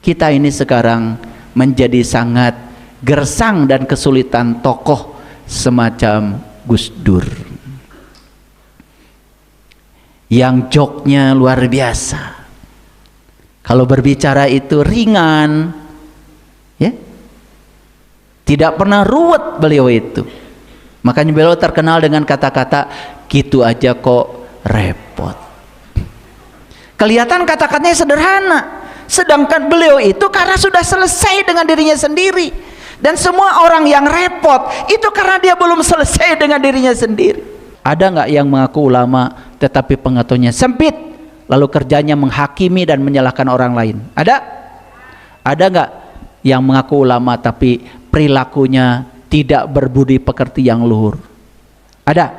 kita ini sekarang menjadi sangat gersang dan kesulitan tokoh semacam Gus Dur yang joknya luar biasa. Kalau berbicara itu ringan, ya, tidak pernah ruwet beliau itu. Makanya beliau terkenal dengan kata-kata gitu aja kok repot. Kelihatan kata-katanya sederhana, sedangkan beliau itu karena sudah selesai dengan dirinya sendiri. Dan semua orang yang repot itu karena dia belum selesai dengan dirinya sendiri. Ada nggak yang mengaku ulama tetapi pengetahuannya sempit, lalu kerjanya menghakimi dan menyalahkan orang lain? Ada? Ada nggak yang mengaku ulama tapi perilakunya tidak berbudi pekerti yang luhur? Ada?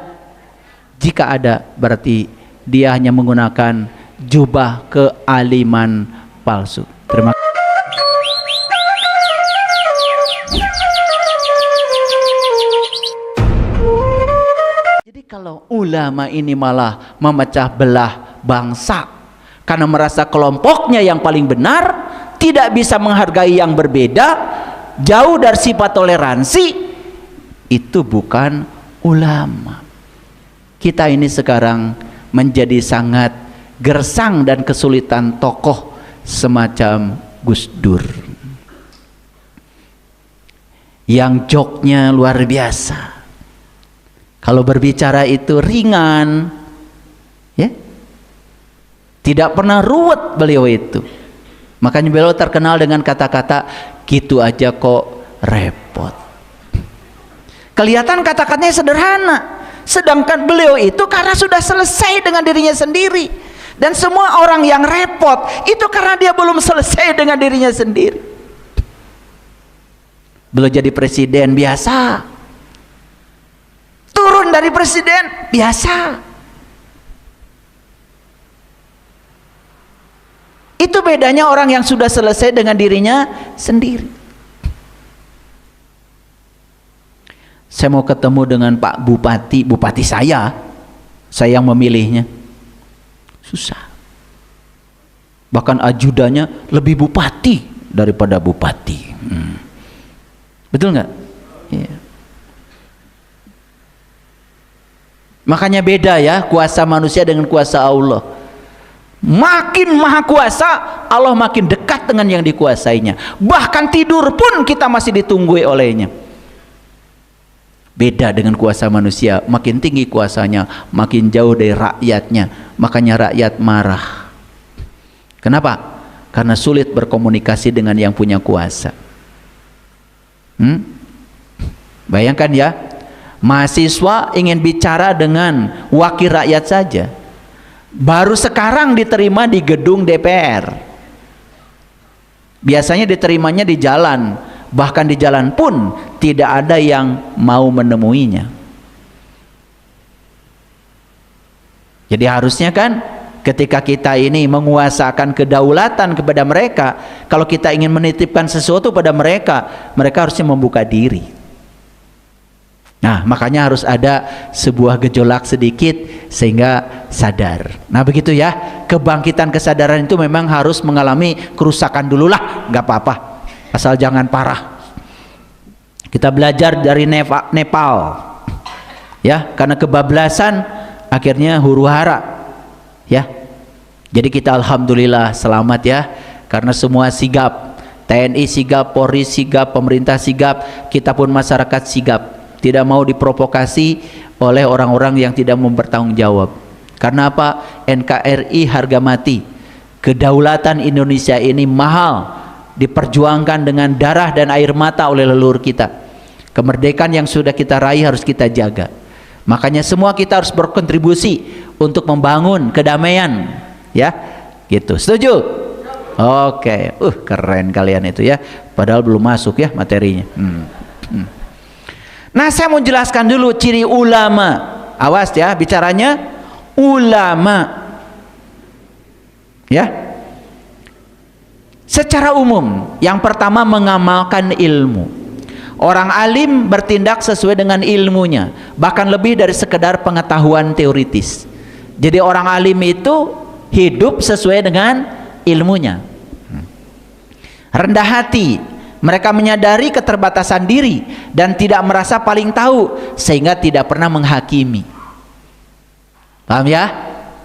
Jika ada, berarti dia hanya menggunakan jubah kealiman palsu. Terima kasih. Jadi kalau ulama ini malah memecah belah bangsa karena merasa kelompoknya yang paling benar, tidak bisa menghargai yang berbeda, jauh dari sifat toleransi, itu bukan ulama. Kita ini sekarang menjadi sangat gersang dan kesulitan tokoh semacam Gus Dur yang joknya luar biasa. Kalau berbicara itu ringan, ya, tidak pernah ruwet beliau itu. Makanya beliau terkenal dengan kata-kata gitu aja kok repot. Kelihatan kata-katanya sederhana, sedangkan beliau itu karena sudah selesai dengan dirinya sendiri. Dan semua orang yang repot itu karena dia belum selesai dengan dirinya sendiri. Beliau jadi presiden biasa, turun dari presiden biasa. Itu bedanya orang yang sudah selesai dengan dirinya sendiri. Saya mau ketemu dengan Pak Bupati, bupati saya yang memilihnya. Susah. Bahkan ajudannya lebih bupati daripada bupati. Betul nggak? Ya. Makanya beda ya kuasa manusia dengan kuasa Allah. Makin maha kuasa, Allah makin dekat dengan yang dikuasainya. Bahkan tidur pun kita masih ditunggui olehnya. Beda dengan kuasa manusia, makin tinggi kuasanya, makin jauh dari rakyatnya. Makanya rakyat marah. Kenapa? Karena sulit berkomunikasi dengan yang punya kuasa. Bayangkan ya, mahasiswa ingin bicara dengan wakil rakyat saja, baru sekarang diterima di gedung DPR. Biasanya diterimanya di jalan, bahkan di jalan pun tidak ada yang mau menemuinya. Jadi harusnya kan ketika kita ini menguasakan kedaulatan kepada mereka, kalau kita ingin menitipkan sesuatu pada mereka, mereka harusnya membuka diri. Nah, makanya harus ada sebuah gejolak sedikit sehingga sadar. Nah, begitu ya, kebangkitan kesadaran itu memang harus mengalami kerusakan dulu lah, nggak apa-apa, asal jangan parah. Kita belajar dari Nepal, ya, karena kebablasan akhirnya huru-hara, ya. Jadi kita alhamdulillah selamat ya, karena semua sigap, TNI sigap, Polri sigap, pemerintah sigap, kita pun masyarakat sigap, tidak mau diprovokasi oleh orang-orang yang tidak mau bertanggung jawab. Karena apa? NKRI harga mati. Kedaulatan Indonesia ini mahal, diperjuangkan dengan darah dan air mata oleh leluhur kita. Kemerdekaan yang sudah kita raih harus kita jaga. Makanya semua kita harus berkontribusi untuk membangun kedamaian, ya, gitu. Setuju? Oke, keren kalian itu ya. Padahal belum masuk ya materinya. Nah, saya mau jelaskan dulu ciri ulama. Awas ya, bicaranya ulama. Ya. Secara umum, yang pertama mengamalkan ilmu. Orang alim bertindak sesuai dengan ilmunya, bahkan lebih dari sekedar pengetahuan teoritis. Jadi orang alim itu hidup sesuai dengan ilmunya. rendah hati. Mereka menyadari keterbatasan diri dan tidak merasa paling tahu, sehingga tidak pernah menghakimi. Paham ya?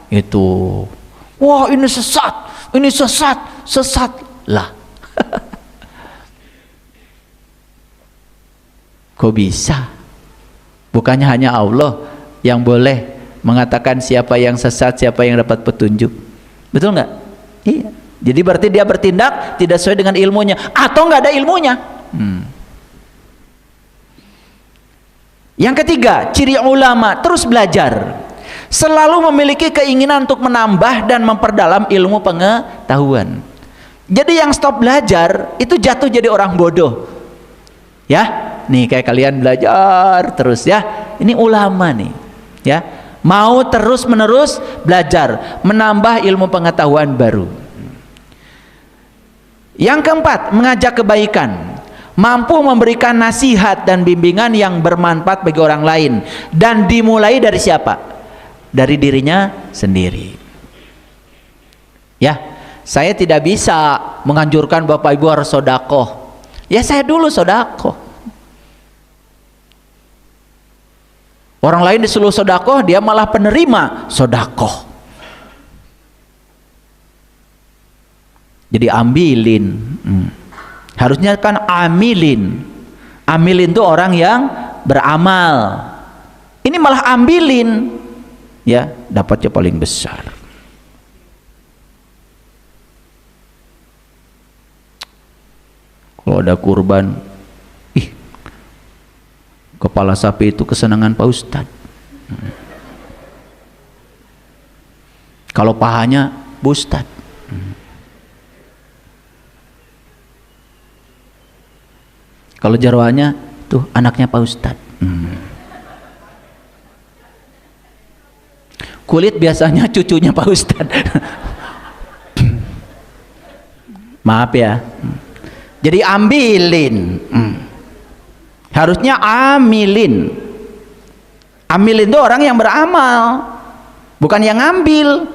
Itu. Wah, ini sesat, ini sesat, sesat lah. Kok bisa? Bukannya hanya Allah yang boleh mengatakan siapa yang sesat, siapa yang dapat petunjuk. Betul nggak? Iya. Jadi berarti dia bertindak tidak sesuai dengan ilmunya, atau nggak ada ilmunya. Yang ketiga, ciri ulama terus belajar, selalu memiliki keinginan untuk menambah dan memperdalam ilmu pengetahuan. Jadi yang stop belajar itu jatuh jadi orang bodoh. Ya, nih kayak kalian belajar terus ya. Ini ulama nih, ya. Mau terus menerus belajar, menambah ilmu pengetahuan baru. Yang keempat, mengajak kebaikan, mampu memberikan nasihat dan bimbingan yang bermanfaat bagi orang lain, dan dimulai dari siapa? Dari dirinya sendiri. Ya, saya tidak bisa menganjurkan Bapak Ibu harus sedekah. Ya, saya dulu sedekah. Orang lain disuruh sedekah, dia malah penerima sedekah. Jadi ambilin. Harusnya kan amilin. Amilin itu orang yang beramal. Ini malah ambilin. Ya, dapatnya paling besar. Kalau ada kurban, kepala sapi itu kesenangan Pak Ustadz. Kalau pahanya Bu Ustadz. Kalau jarwanya tuh anaknya Pak Ustadz. Kulit biasanya cucunya Pak Ustadz. Maaf ya. Jadi ambilin. Harusnya amilin. Amilin itu orang yang beramal, bukan yang ngambil.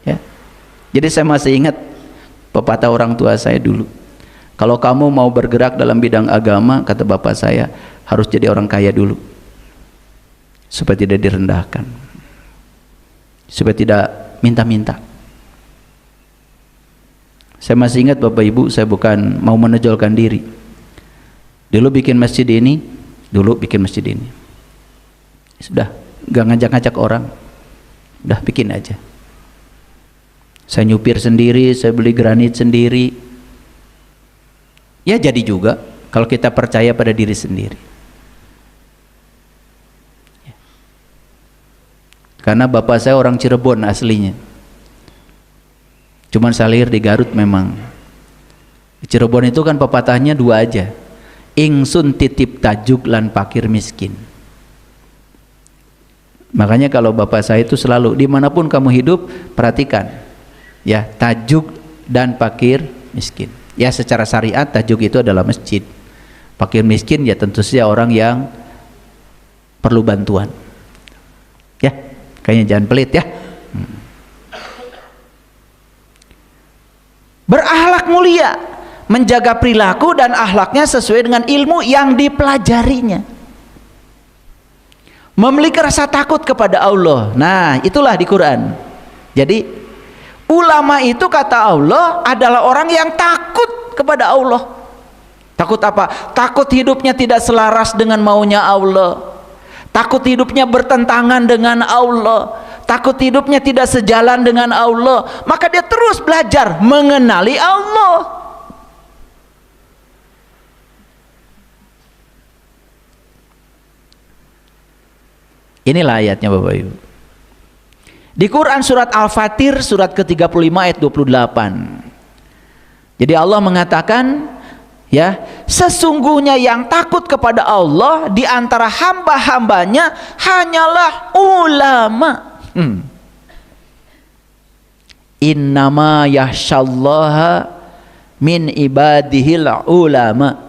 Ya. Jadi saya masih ingat pepatah orang tua saya dulu. Kalau kamu mau bergerak dalam bidang agama, kata bapak saya, harus jadi orang kaya dulu, supaya tidak direndahkan, supaya tidak minta-minta. Saya masih ingat Bapak Ibu, saya bukan mau menonjolkan diri. Dulu bikin masjid ini, sudah gak ngajak-ngajak orang, udah bikin aja. Saya nyupir sendiri, saya beli granit sendiri. Ya jadi juga kalau kita percaya pada diri sendiri. Karena bapak saya orang Cirebon aslinya. Cuman saya lahir di Garut memang. Di Cirebon itu kan pepatahnya dua aja. Ingsun titip tajuk lan pakir miskin. Makanya kalau bapak saya itu selalu, dimanapun kamu hidup, perhatikan. Ya, tajuk dan pakir miskin. Ya, secara syariat tajuk itu adalah masjid. Pakir miskin ya tentu saja orang yang perlu bantuan. Ya, kayaknya jangan pelit ya. Berakhlak mulia, menjaga perilaku dan akhlaknya sesuai dengan ilmu yang dipelajarinya. Memiliki rasa takut kepada Allah. Nah, itulah di Quran. Jadi ulama itu kata Allah adalah orang yang takut kepada Allah. Takut apa? Takut hidupnya tidak selaras dengan maunya Allah. Takut hidupnya bertentangan dengan Allah. Takut hidupnya tidak sejalan dengan Allah, maka dia terus belajar mengenali Allah. Inilah ayatnya Bapak Ibu. Di Quran surat Al-Fatir surat ke-35 ayat 28. Jadi Allah mengatakan, ya, sesungguhnya yang takut kepada Allah di antara hamba-hambanya hanyalah ulama. Innama yahsyallaha min ibadihil ulama.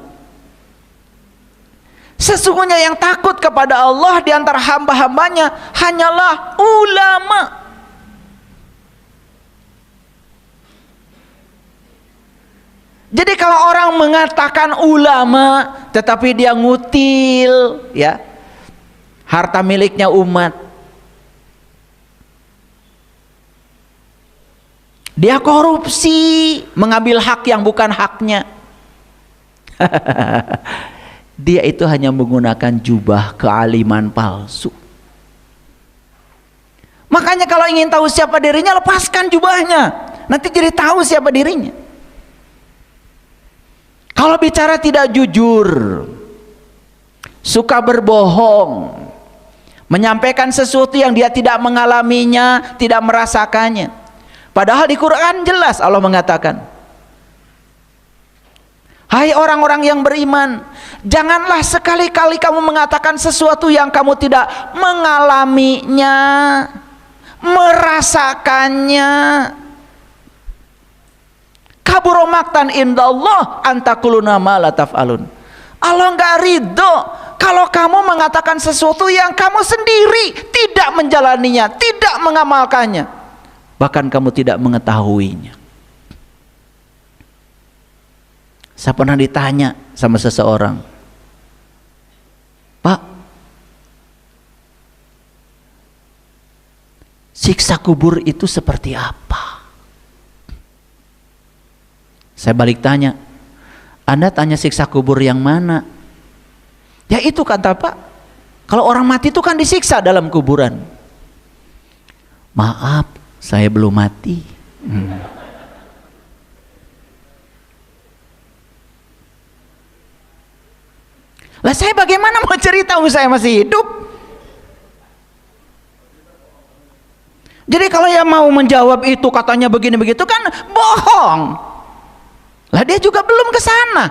Sesungguhnya yang takut kepada Allah di antara hamba-hambanya hanyalah ulama. Jadi kalau orang mengatakan ulama tetapi dia ngutil ya harta miliknya umat, dia korupsi, mengambil hak yang bukan haknya, dia itu hanya menggunakan jubah kealiman palsu. Makanya kalau ingin tahu siapa dirinya, lepaskan jubahnya, nanti jadi tahu siapa dirinya. Kalau bicara tidak jujur, suka berbohong, menyampaikan sesuatu yang dia tidak mengalaminya, tidak merasakannya. Padahal di Quran jelas Allah mengatakan, hai orang-orang yang beriman, janganlah sekali-kali kamu mengatakan sesuatu yang kamu tidak mengalaminya, merasakannya. Kabura maktan indallah antakuluna ma la taf'alun. Allah enggak ridho kalau kamu mengatakan sesuatu yang kamu sendiri tidak menjalaninya, tidak mengamalkannya, bahkan kamu tidak mengetahuinya. Saya pernah ditanya sama seseorang, Pak, siksa kubur itu seperti apa? Saya balik tanya, Anda tanya siksa kubur yang mana? Ya itu kata Pak, kalau orang mati itu kan disiksa dalam kuburan. Maaf, saya belum mati. Lah saya bagaimana mau cerita saya masih hidup? Jadi kalau yang mau menjawab itu katanya begini begitu kan bohong. Lah dia juga belum ke sana.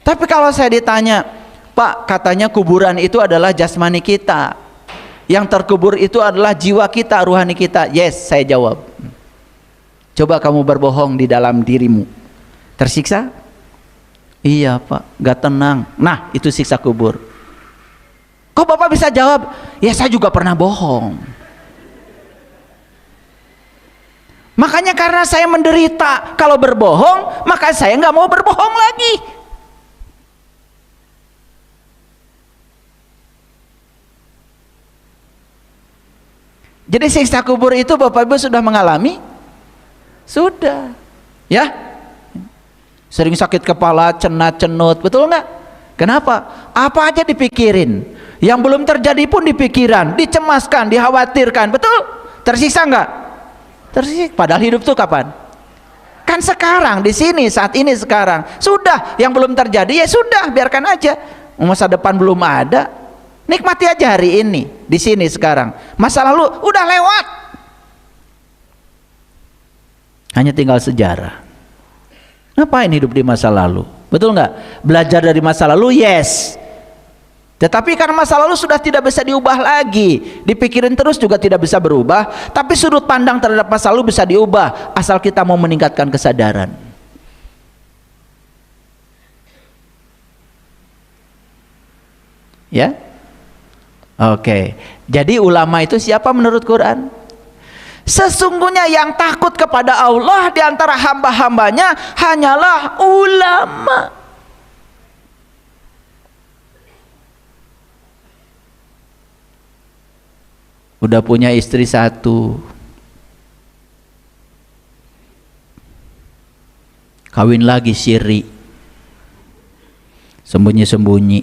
Tapi kalau saya ditanya, Pak, katanya kuburan itu adalah jasmani kita, yang terkubur itu adalah jiwa kita, ruhani kita. Yes, saya jawab. Coba kamu berbohong di dalam dirimu, tersiksa? Iya Pak, gak tenang. Nah itu siksa kubur. Kok Bapak bisa jawab? Ya saya juga pernah bohong. Makanya karena saya menderita kalau berbohong, maka saya nggak mau berbohong lagi. Jadi siksa kubur itu Bapak Ibu sudah mengalami? Sudah. Ya? Sering sakit kepala, cenat-cenut, betul nggak? Kenapa? Apa aja dipikirin. Yang belum terjadi pun dipikiran, dicemaskan, dikhawatirkan, betul? Tersiksa nggak? Tersiksa. Padahal hidup tuh kapan? Kan sekarang, di sini, saat ini, sekarang. Sudah, yang belum terjadi ya sudah, biarkan aja. Masa depan belum ada. Nikmati aja hari ini, di sini sekarang. Masa lalu udah lewat. Hanya tinggal sejarah. Ngapain hidup di masa lalu? Betul nggak? Belajar dari masa lalu, yes. Tetapi karena masa lalu sudah tidak bisa diubah lagi, dipikirin terus juga tidak bisa berubah. Tapi sudut pandang terhadap masa lalu bisa diubah, asal kita mau meningkatkan kesadaran. Ya, oke. Jadi ulama itu siapa menurut Quran? Sesungguhnya yang takut kepada Allah di antara hamba-hambanya hanyalah ulama. Udah punya istri satu, kawin lagi siri, sembunyi-sembunyi.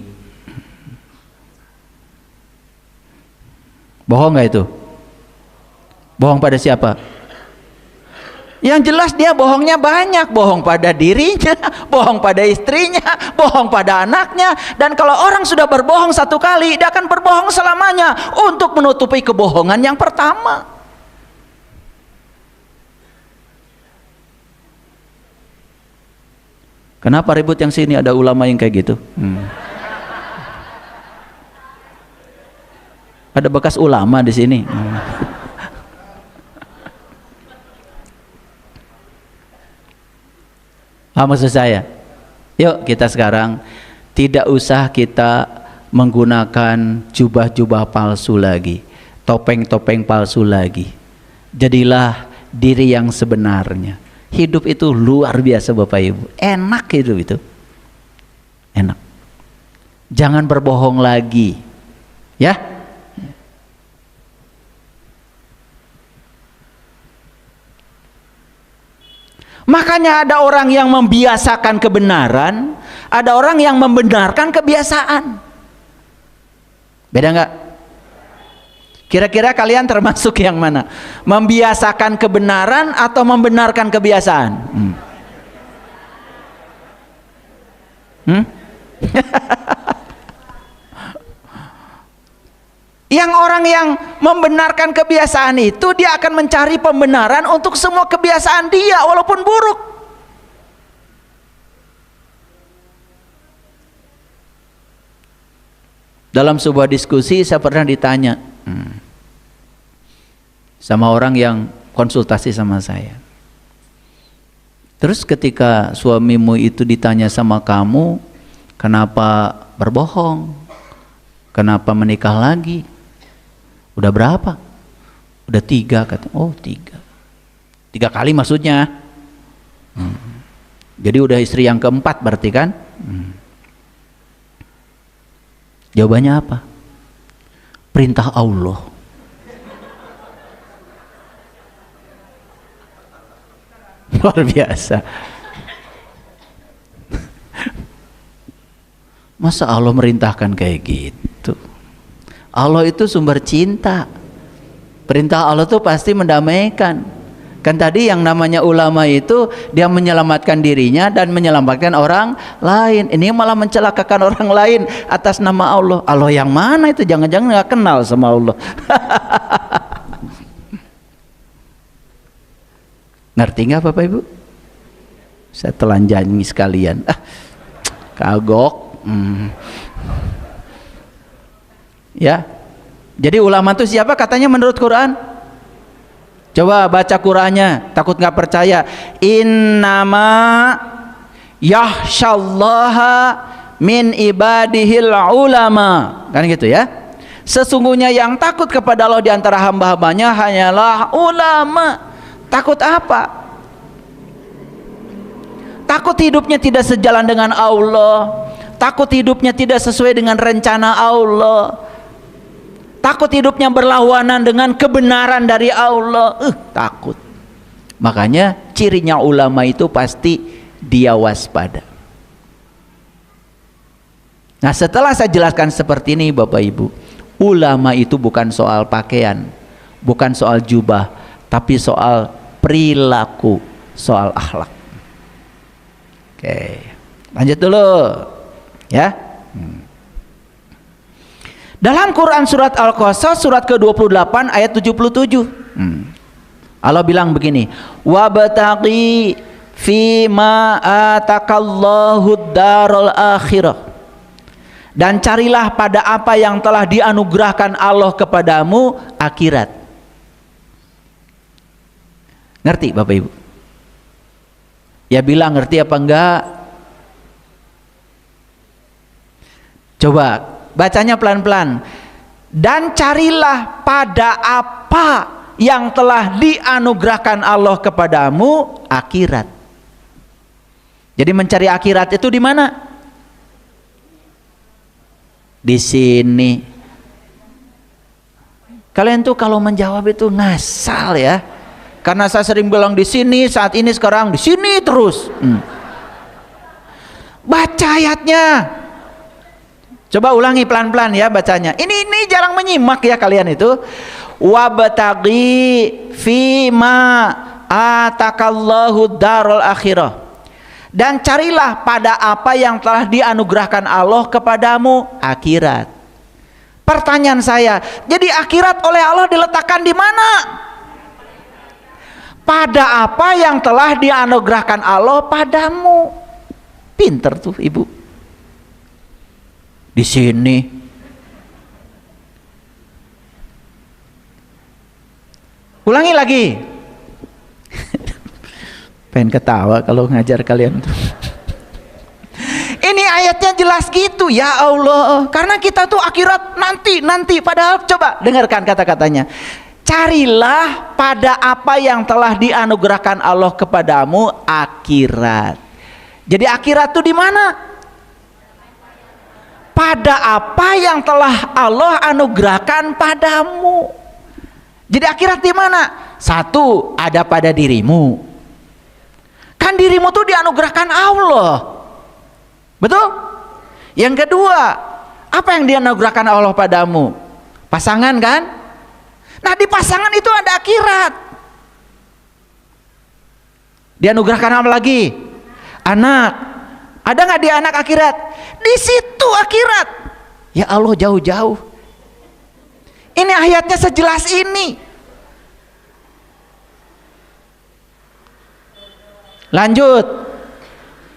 Bohong nggak itu? Bohong pada siapa? Yang jelas dia bohongnya banyak, bohong pada dirinya, bohong pada istrinya, bohong pada anaknya. Dan kalau orang sudah berbohong satu kali, dia akan berbohong selamanya untuk menutupi kebohongan yang pertama. Kenapa ribut yang sini ada ulama yang kayak gitu? Ada bekas ulama di sini. Maksud saya, yuk kita sekarang tidak usah kita menggunakan jubah-jubah palsu lagi, topeng-topeng palsu lagi. Jadilah diri yang sebenarnya. Hidup itu luar biasa Bapak Ibu. Enak hidup itu. Enak. Jangan berbohong lagi. Ya. Makanya ada orang yang membiasakan kebenaran, ada orang yang membenarkan kebiasaan. Beda nggak? Kira-kira kalian termasuk yang mana? Membiasakan kebenaran atau membenarkan kebiasaan? Yang orang yang membenarkan kebiasaan itu, dia akan mencari pembenaran untuk semua kebiasaan dia walaupun buruk. Dalam sebuah diskusi saya pernah ditanya sama orang yang konsultasi sama saya. Terus ketika suamimu itu ditanya sama kamu, kenapa berbohong? Kenapa menikah lagi? Udah berapa? Udah 3 kata. Oh 3 kali maksudnya. Jadi udah istri yang keempat berarti kan? Jawabannya apa? Perintah Allah. Luar biasa. Masa Allah merintahkan kayak gitu? Allah itu sumber cinta. Perintah Allah itu pasti mendamaikan. Kan tadi yang namanya ulama itu dia menyelamatkan dirinya dan menyelamatkan orang lain. Ini malah mencelakakan orang lain atas nama Allah. Allah yang mana itu? Jangan-jangan nggak kenal sama Allah. Ngerti nggak Bapak Ibu? Saya telanjangi sekalian. Kagok. Ya. Jadi ulama itu siapa katanya menurut Quran? Coba baca Qurannya, takut nggak percaya. Innama yahsyallaha min ibadihil ulama. Kan gitu ya. Sesungguhnya yang takut kepada Allah di antara hamba-hambanya hanyalah ulama. Takut apa? Takut hidupnya tidak sejalan dengan Allah. Takut hidupnya tidak sesuai dengan rencana Allah. Takut hidupnya berlawanan dengan kebenaran dari Allah. Takut. Makanya cirinya ulama itu pasti dia waspada. Nah, setelah saya jelaskan seperti ini Bapak Ibu, ulama itu bukan soal pakaian, bukan soal jubah, tapi soal perilaku, soal akhlak. Oke, lanjut dulu ya. Dalam Quran surat Al-Qasas surat ke-28 ayat 77. Allah bilang begini, wabtaghi fima atakallahu darul akhirah. Dan carilah pada apa yang telah dianugerahkan Allah kepadamu akhirat. Ngerti Bapak Ibu? Ya bilang ngerti apa enggak? Coba bacanya pelan-pelan. Dan carilah pada apa yang telah dianugerahkan Allah kepadamu akhirat. Jadi mencari akhirat itu di mana? Di sini. Kalian tuh kalau menjawab itu ngasal ya. Karena saya sering bilang di sini, saat ini, sekarang di sini terus. Baca ayatnya. Coba ulangi pelan-pelan ya bacanya. Ini jarang menyimak ya kalian itu. Wabtaghi fima atakallahu darul akhirah. Dan carilah pada apa yang telah dianugerahkan Allah kepadamu akhirat. Pertanyaan saya, jadi akhirat oleh Allah diletakkan di mana? Pada apa yang telah dianugerahkan Allah padamu. Pinter tuh ibu. Di sini. Ulangi lagi. Pengen ketawa kalau ngajar kalian tuh. Ini ayatnya jelas gitu ya Allah. Karena kita tuh akhirat nanti. Padahal coba dengarkan kata-katanya. carilah pada apa yang telah dianugerahkan Allah kepadamu, akhirat. Jadi akhirat itu di mana? Pada apa yang telah Allah anugerahkan padamu. Jadi akhirat di mana? Satu, ada pada dirimu. Kan dirimu tuh dianugerahkan Allah. Betul? Yang kedua, apa yang dianugerahkan Allah padamu? Pasangan kan? Nah, di pasangan itu ada akhirat. Dianugerahkan apa lagi? Anak. Ada nggak di anak akhirat? Di situ akhirat. Ya Allah, jauh-jauh. Ini ayatnya sejelas ini. Lanjut.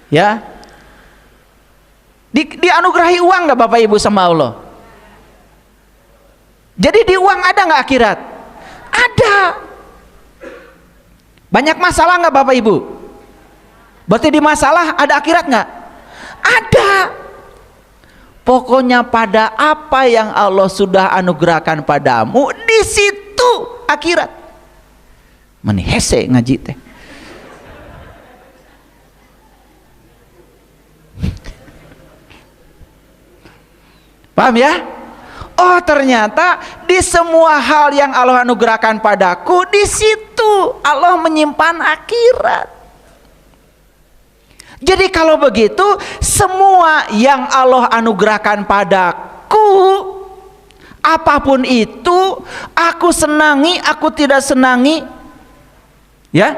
Ya. Dianugerahi uang nggak Bapak Ibu sama Allah? Jadi di uang ada nggak akhirat? Ada. Banyak masalah nggak Bapak Ibu? Berarti di masalah ada akhirat nggak? Ada. Pokoknya pada apa yang Allah sudah anugerahkan padamu, di situ akhirat. Meni hese ngaji teh. Paham ya? Oh, ternyata di semua hal yang Allah anugerahkan padaku, di situ Allah menyimpan akhirat. Jadi kalau begitu, semua yang Allah anugerahkan padaku, apapun itu, aku senangi, aku tidak senangi, ya,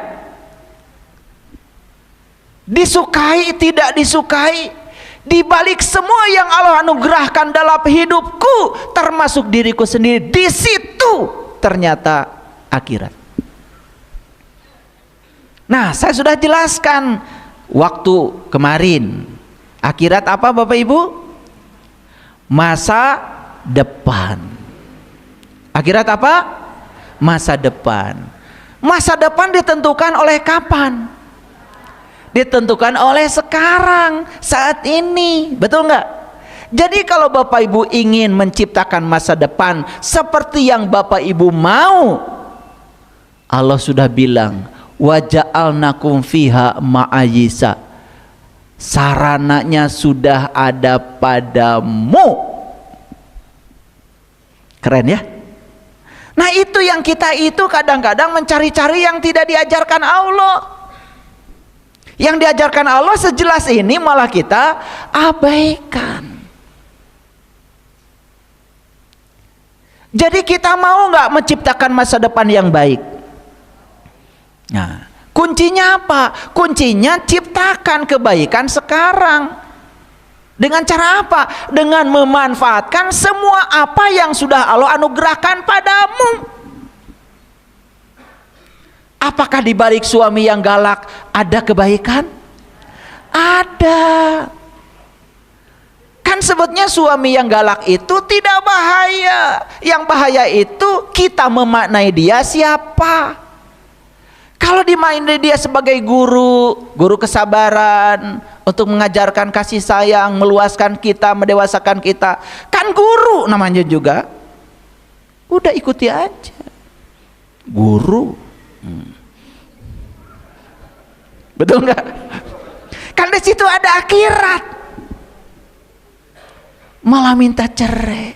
disukai, tidak disukai, di balik semua yang Allah anugerahkan dalam hidupku, termasuk diriku sendiri, di situ ternyata akhirat. Nah, saya sudah jelaskan waktu kemarin. Akhirat apa Bapak Ibu? Masa depan. Akhirat apa? Masa depan. Masa depan ditentukan oleh kapan? Ditentukan oleh sekarang, saat ini. Betul nggak? Jadi kalau Bapak Ibu ingin menciptakan masa depan seperti yang Bapak Ibu mau, Allah sudah bilang, wa ja'alnakum fiha ma'ayisa, sarananya sudah ada padamu. Keren ya? Nah, itu yang kita itu kadang-kadang mencari-cari yang tidak diajarkan Allah. Yang diajarkan Allah sejelas ini malah kita abaikan. Jadi kita mau nggak menciptakan masa depan yang baik? Nah, kuncinya apa? Kuncinya ciptakan kebaikan sekarang. Dengan cara apa? Dengan memanfaatkan semua apa yang sudah Allah anugerahkan padamu. Apakah di balik suami yang galak ada kebaikan? Ada. Kan sebetulnya suami yang galak itu tidak bahaya. Yang bahaya itu kita memaknai dia siapa. Kalau dimainin dia sebagai guru kesabaran, untuk mengajarkan kasih sayang, meluaskan kita, mendewasakan kita, kan guru namanya juga. Udah ikuti aja. Guru. Betul nggak? Kan di situ ada akhirat. Malah minta cerai.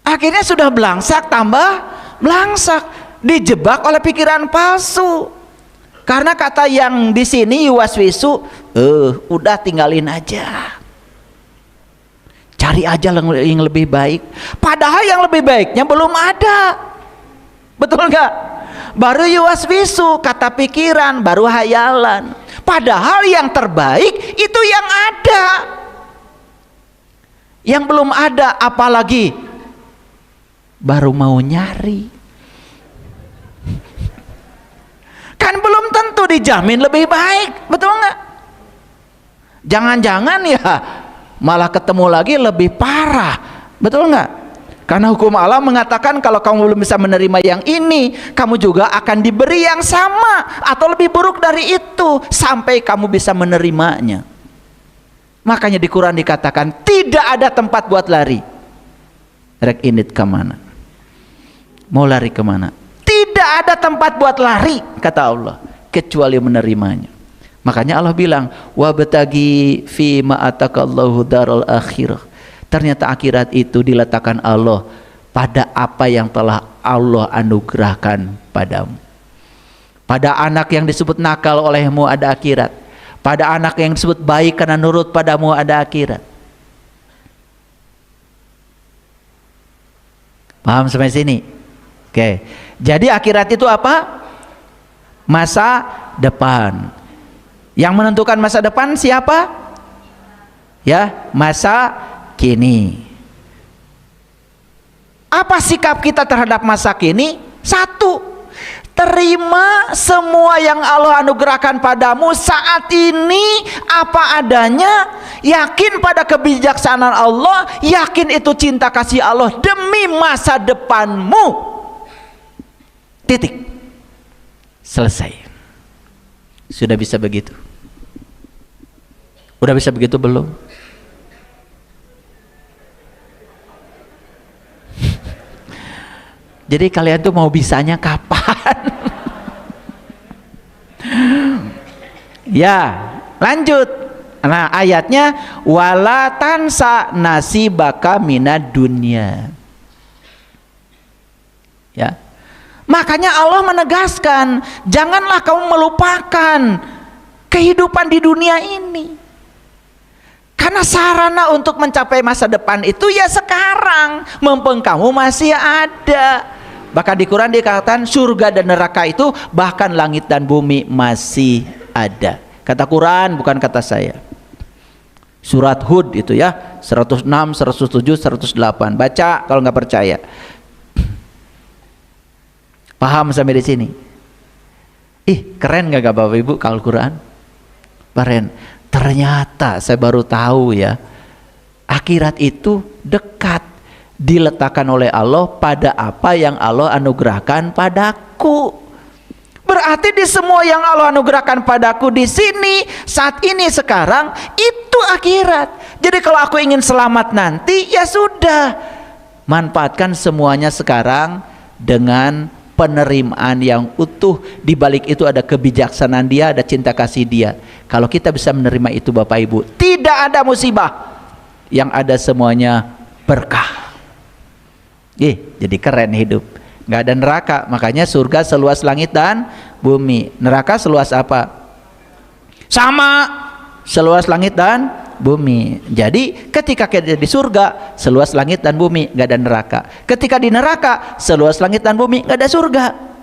Akhirnya sudah belangsak tambah belangsak, dijebak oleh pikiran palsu. Karena kata yang di sini yuwaswisu, udah tinggalin aja. Cari aja yang lebih baik. Padahal yang lebih baiknya belum ada. Betul nggak? Baru yuwaswisu, kata pikiran, baru hayalan. Padahal yang terbaik itu yang ada. Yang belum ada apalagi baru mau nyari. Kan belum tentu dijamin lebih baik, betul nggak? Jangan-jangan ya malah ketemu lagi lebih parah, betul nggak? Karena hukum Allah mengatakan kalau kamu belum bisa menerima yang ini, kamu juga akan diberi yang sama atau lebih buruk dari itu sampai kamu bisa menerimanya. Makanya di Quran dikatakan tidak ada tempat buat lari. Rek init kemana? Mau lari kemana? Tidak ada tempat buat lari, kata Allah, kecuali menerimanya. Makanya Allah bilang, wabtagi fi ma atakallahu daral akhirah. Ternyata akhirat itu diletakkan Allah pada apa yang telah Allah anugerahkan padamu. Pada anak yang disebut nakal olehmu ada akhirat. Pada anak yang disebut baik karena nurut padamu ada akhirat. Paham sampai sini? Oke. Jadi akhirat itu apa? Masa depan. Yang menentukan masa depan siapa? Ya, masa kini. Apa sikap kita terhadap masa kini? Satu, terima semua yang Allah anugerahkan padamu saat ini apa adanya, yakin pada kebijaksanaan Allah, yakin itu cinta kasih Allah demi masa depanmu. Titik. Selesai. Sudah bisa begitu? Udah bisa begitu belum? Jadi kalian tuh mau bisanya kapan? Ya, lanjut. Nah, ayatnya wala tansa nasibaka minad dunya. Ya. Makanya Allah menegaskan, janganlah kamu melupakan kehidupan di dunia ini. Karena sarana untuk mencapai masa depan itu ya sekarang, mumpung kamu masih ada. Bahkan di Quran dikatakan surga dan neraka itu bahkan langit dan bumi masih ada. Kata Quran, bukan kata saya. Surat Hud itu ya, 106, 107, 108. Baca kalau nggak percaya. Paham sampai di sini? Ih, keren nggak Bapak Ibu kalau Quran? Keren. Ternyata saya baru tahu ya, akhirat itu dekat, diletakkan oleh Allah pada apa yang Allah anugerahkan padaku. Berarti di semua yang Allah anugerahkan padaku di sini, saat ini, sekarang, itu akhirat. Jadi kalau aku ingin selamat nanti, ya sudah, manfaatkan semuanya sekarang dengan penerimaan yang utuh. Di balik itu ada kebijaksanaan Dia, ada cinta kasih Dia. Kalau kita bisa menerima itu Bapak Ibu, tidak ada musibah, yang ada semuanya berkah. Jadi keren hidup, nggak ada neraka. Makanya surga seluas langit dan bumi. Neraka seluas apa? Sama, seluas langit dan bumi. Jadi ketika kita di surga seluas langit dan bumi, nggak ada neraka. Ketika di neraka seluas langit dan bumi, nggak ada surga.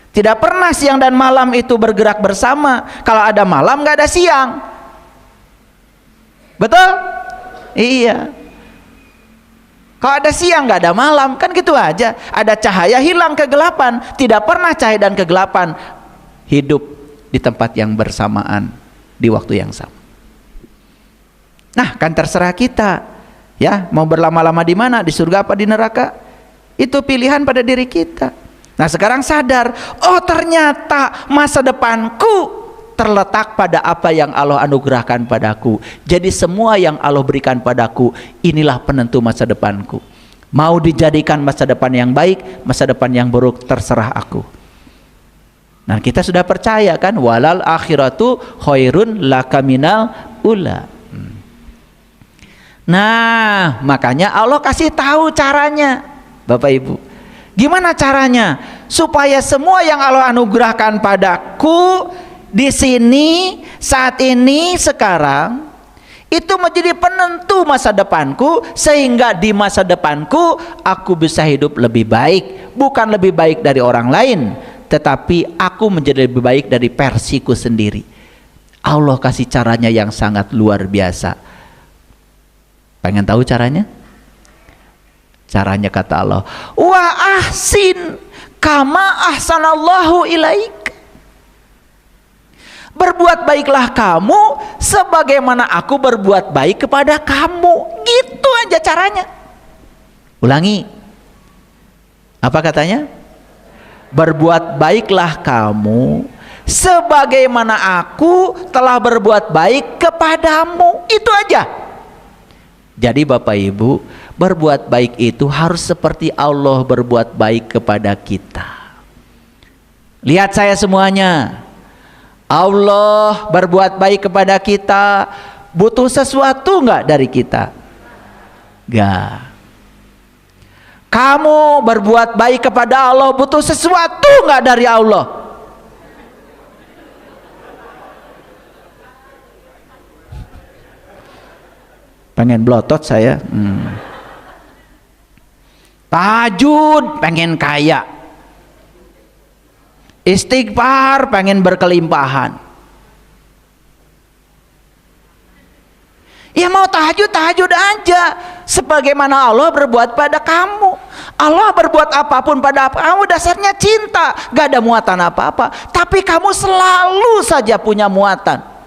Tidak pernah siang dan malam itu bergerak bersama. Kalau ada malam nggak ada siang. Betul? Iya. Kalau ada siang nggak ada malam, kan gitu aja. Ada cahaya, hilang kegelapan. Tidak pernah cahaya dan kegelapan hidup di tempat yang bersamaan di waktu yang sama. Nah, kan terserah kita, ya, mau berlama-lama di mana, di surga apa di neraka? Itu pilihan pada diri kita. Nah, sekarang sadar, oh ternyata masa depanku terletak pada apa yang Allah anugerahkan padaku. Jadi semua yang Allah berikan padaku, inilah penentu masa depanku. Mau dijadikan masa depan yang baik, masa depan yang buruk, terserah aku. Nah, kita sudah percaya kan, walal akhiratu khairun laka minal ula. Nah, makanya Allah kasih tahu caranya, Bapak Ibu. Gimana caranya? Supaya semua yang Allah anugerahkan padaku di sini, saat ini, sekarang, itu menjadi penentu masa depanku, sehingga di masa depanku aku bisa hidup lebih baik. Bukan lebih baik dari orang lain, tetapi aku menjadi lebih baik dari versiku sendiri. Allah kasih caranya yang sangat luar biasa. Pengen tahu caranya? Caranya kata Allah, wa ahsin kama ahsanallahu ilaik. Berbuat baiklah kamu sebagaimana aku berbuat baik kepada kamu. Gitu aja caranya. Ulangi. Apa katanya? Berbuat baiklah kamu sebagaimana aku telah berbuat baik kepadamu. Itu aja. Jadi Bapak Ibu, berbuat baik itu harus seperti Allah berbuat baik kepada kita. Lihat saya semuanya, Allah berbuat baik kepada kita, butuh sesuatu nggak dari kita? Nggak. Kamu berbuat baik kepada Allah, butuh sesuatu nggak dari Allah? Pengen blotot saya. Tahajud pengen kaya, istighfar pengen berkelimpahan. Ya mau tahajud, tahajud aja sebagaimana Allah berbuat pada kamu. Allah berbuat apapun pada kamu dasarnya cinta, gak ada muatan apa-apa, tapi kamu selalu saja punya muatan.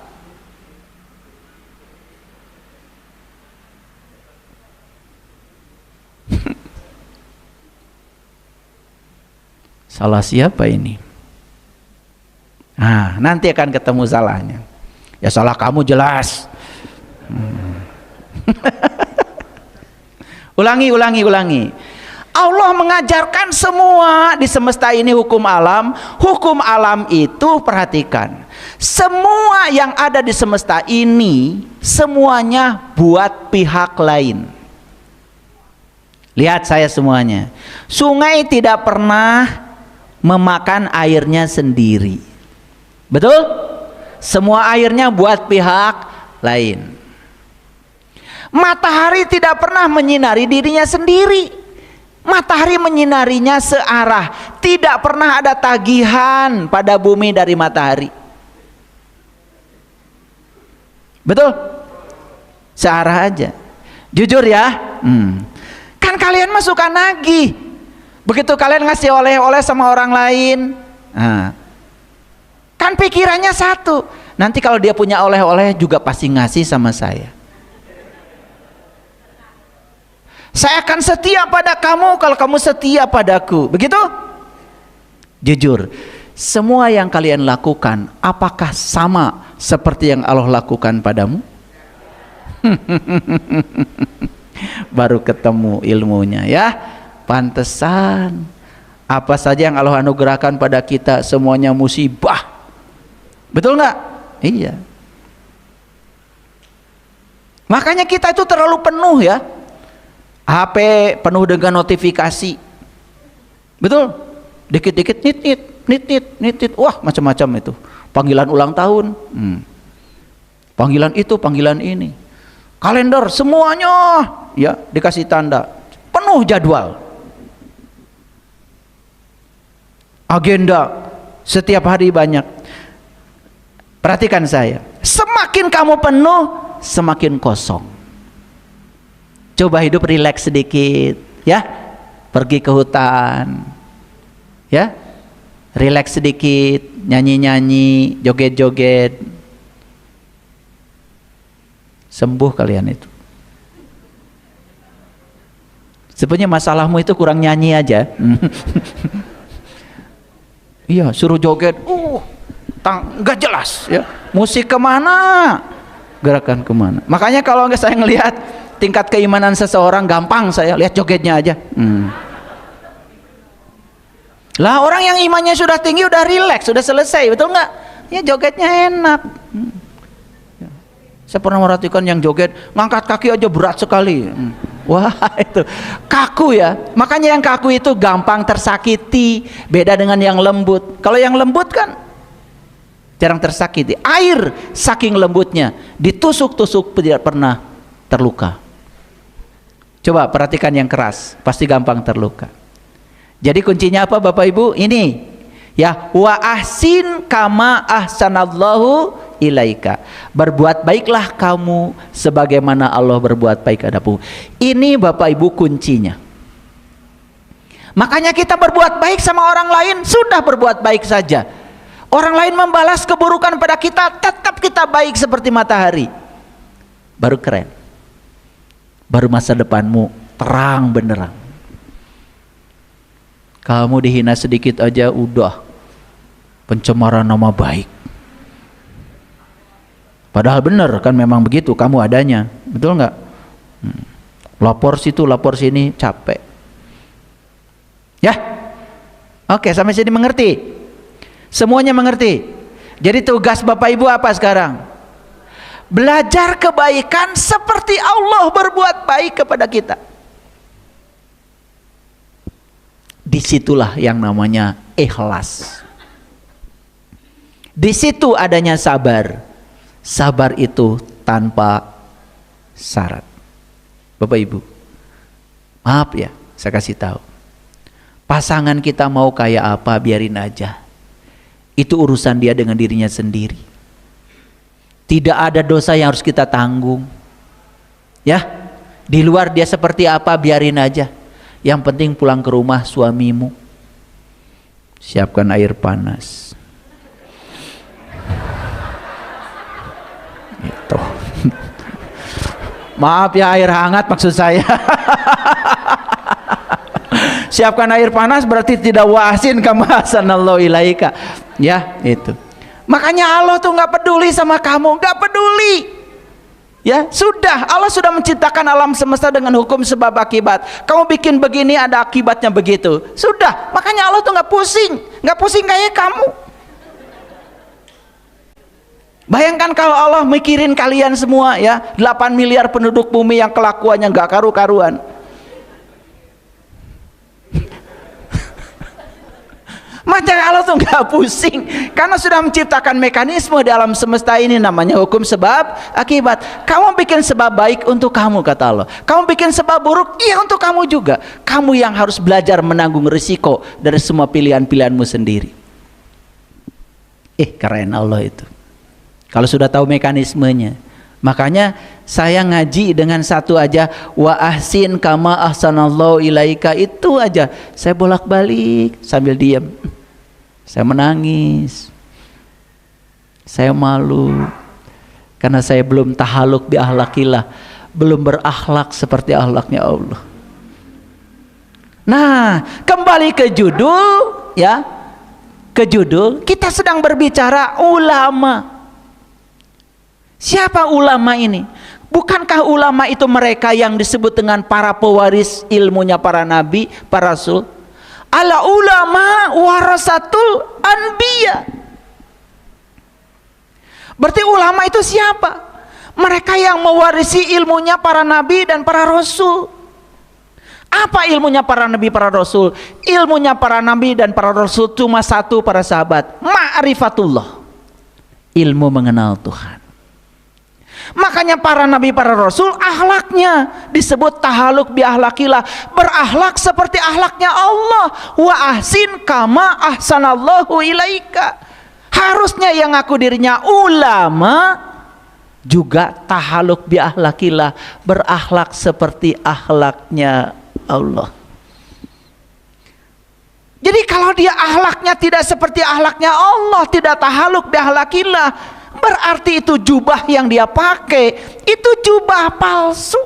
Salah siapa ini? Nah, nanti akan ketemu salahnya. Ya salah kamu jelas. Ulangi. Allah mengajarkan semua di semesta ini hukum alam. Hukum alam itu perhatikan, semua yang ada di semesta ini semuanya buat pihak lain. Lihat saya semuanya. Sungai tidak pernah memakan airnya sendiri. Betul? Semua airnya buat pihak lain. Matahari tidak pernah menyinari dirinya sendiri. Matahari menyinarinya searah. Tidak pernah ada tagihan pada bumi dari matahari. Betul? Searah aja. Jujur ya. Kan kalian mah suka nagih. Begitu kalian ngasih oleh-oleh sama orang lain, kan pikirannya satu, nanti kalau dia punya oleh-oleh juga pasti ngasih sama saya. Saya akan setia pada kamu kalau kamu setia padaku. Begitu? Jujur, semua yang kalian lakukan apakah sama seperti yang Allah lakukan padamu? Baru ketemu ilmunya ya. Pantesan apa saja yang Allah anugerahkan pada kita semuanya musibah. Betul nggak? Iya. Makanya kita itu terlalu penuh ya. HP penuh dengan notifikasi. Betul? Dikit-dikit nit. Wah, macam-macam itu. Panggilan ulang tahun. Panggilan itu, panggilan ini. Kalender semuanya ya dikasih tanda. Penuh jadwal. Agenda setiap hari banyak. Perhatikan saya, semakin kamu penuh, semakin kosong. Coba hidup rileks sedikit, ya. Pergi ke hutan, ya. Rileks sedikit, nyanyi-nyanyi, joget-joget. Sembuh kalian itu. Sebenarnya masalahmu itu kurang nyanyi aja. Iya, suruh joget, nggak jelas ya. Musik kemana, gerakan kemana. Makanya kalau nggak saya ngelihat tingkat keimanan seseorang, gampang saya lihat jogetnya aja. Lah orang yang imannya sudah tinggi, udah rileks, sudah selesai, betul nggak? Ya jogetnya enak. Saya pernah merhatikan yang joget ngangkat kaki aja berat sekali. Wah itu kaku ya. Makanya yang kaku itu gampang tersakiti. Beda dengan yang lembut. Kalau yang lembut kan jarang tersakiti. Air saking lembutnya, ditusuk-tusuk tidak pernah terluka. Coba perhatikan yang keras, pasti gampang terluka. Jadi kuncinya apa Bapak Ibu? Ini ya, wa ahsin kama ahsanallahu ilaika. Berbuat baiklah kamu sebagaimana Allah berbuat baik padamu. Ini Bapak Ibu kuncinya. Makanya kita berbuat baik sama orang lain, sudah berbuat baik saja. Orang lain membalas keburukan pada kita, tetap kita baik seperti matahari. Baru keren. Baru masa depanmu terang benderang. Kamu dihina sedikit aja udah pencemaran nama baik. Padahal benar kan memang begitu kamu adanya, betul nggak? Lapor situ, lapor sini, capek. Ya? Oke, sampai sini mengerti? Semuanya mengerti? Jadi tugas Bapak Ibu apa sekarang? Belajar kebaikan seperti Allah berbuat baik kepada kita. Disitulah yang namanya ikhlas. Di situ adanya sabar. Sabar itu tanpa syarat. Bapak Ibu, maaf ya, saya kasih tahu. Pasangan kita mau kayak apa, biarin aja. Itu urusan dia dengan dirinya sendiri. Tidak ada dosa yang harus kita tanggung. Ya, di luar dia seperti apa, biarin aja. Yang penting pulang ke rumah suamimu, siapkan air panas. Itu. Maaf ya, air hangat maksud saya. Siapkan air panas berarti tidak wasin kama hasanallahu ilaika. Ya, itu. Makanya Allah tuh nggak peduli sama kamu, nggak peduli. Ya, sudah, Allah sudah menciptakan alam semesta dengan hukum sebab akibat. Kamu bikin begini ada akibatnya begitu. Sudah, makanya Allah tuh nggak pusing kayak kamu. Bayangkan kalau Allah mikirin kalian semua ya, 8 miliar penduduk bumi yang kelakuannya nggak karu-karuan. Maka Allah tuh nggak pusing karena sudah menciptakan mekanisme di alam semesta ini namanya hukum sebab akibat. Kamu bikin sebab baik untuk kamu kata Allah. Kamu bikin sebab buruk iya untuk kamu juga. Kamu yang harus belajar menanggung risiko dari semua pilihan-pilihanmu sendiri. Keren Allah itu. Kalau sudah tahu mekanismenya. Makanya saya ngaji dengan satu aja, wa ahsin kama ahsanallahu ilaika, itu aja saya bolak-balik sambil diam. Saya menangis, saya malu karena saya belum tahaluk bi ahlakillah, belum berakhlak seperti akhlaknya Allah. Nah, kembali ke judul ya, ke judul kita sedang berbicara ulama. Siapa ulama ini? Bukankah ulama itu mereka yang disebut dengan para pewaris ilmunya para nabi, para rasul? Ala ulama warasatul anbiya. Berarti ulama itu siapa? Mereka yang mewarisi ilmunya para nabi dan para rasul. Apa ilmunya para nabi, para rasul? Ilmunya para nabi dan para rasul cuma satu, para sahabat, ma'rifatullah, ilmu mengenal Tuhan. Makanya para nabi, para rasul akhlaknya disebut tahaluk bi ahlakillah, berakhlak seperti akhlaknya Allah. Wa ahsin kama ahsanallahu ilaika. Harusnya yang ngaku dirinya ulama juga tahaluk bi ahlakillah, berakhlak seperti akhlaknya Allah. Jadi kalau dia akhlaknya tidak seperti akhlaknya Allah, tidak tahaluk bi ahlakillah, berarti itu jubah yang dia pakai itu jubah palsu.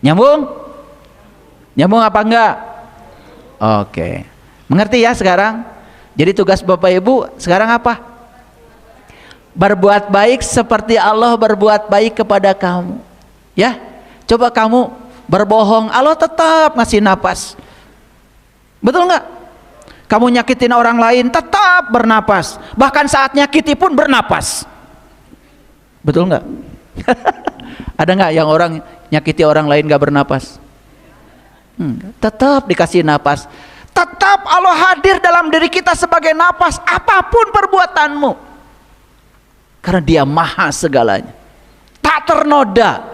Nyambung? Nyambung apa enggak? Oke. Mengerti ya sekarang? Jadi tugas Bapak Ibu sekarang apa? Berbuat baik seperti Allah berbuat baik kepada kamu. Ya? Coba kamu berbohong, Allah tetap ngasih napas. Betul enggak? Kamu nyakitin orang lain tetap bernapas, bahkan saat nyakiti pun bernapas. Betul nggak? Ada nggak yang orang nyakiti orang lain nggak bernapas? Tetap dikasih napas. Tetap Allah hadir dalam diri kita sebagai napas apapun perbuatanmu, karena Dia maha segalanya, tak ternoda,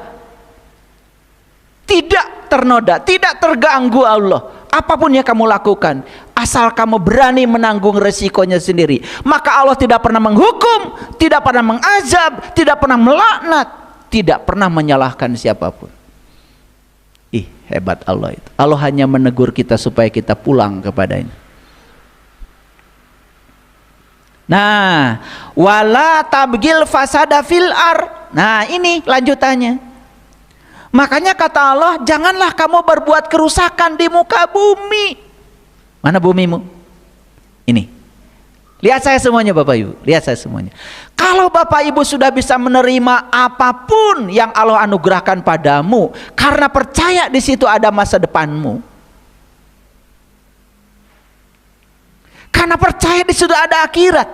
tidak terganggu Allah. Apapun yang kamu lakukan, asal kamu berani menanggung resikonya sendiri, maka Allah tidak pernah menghukum, tidak pernah mengazab, tidak pernah melaknat, tidak pernah menyalahkan siapapun. Hebat Allah itu. Allah hanya menegur kita supaya kita pulang kepadanya. Nah, wala tabgil fasada fil ar. Nah, ini lanjutannya. Makanya kata Allah, janganlah kamu berbuat kerusakan di muka bumi. Mana bumimu? Ini. Lihat saya semuanya Bapak Ibu, lihat saya semuanya. Kalau Bapak Ibu sudah bisa menerima apapun yang Allah anugerahkan padamu, karena percaya di situ ada masa depanmu, karena percaya di situ ada akhirat,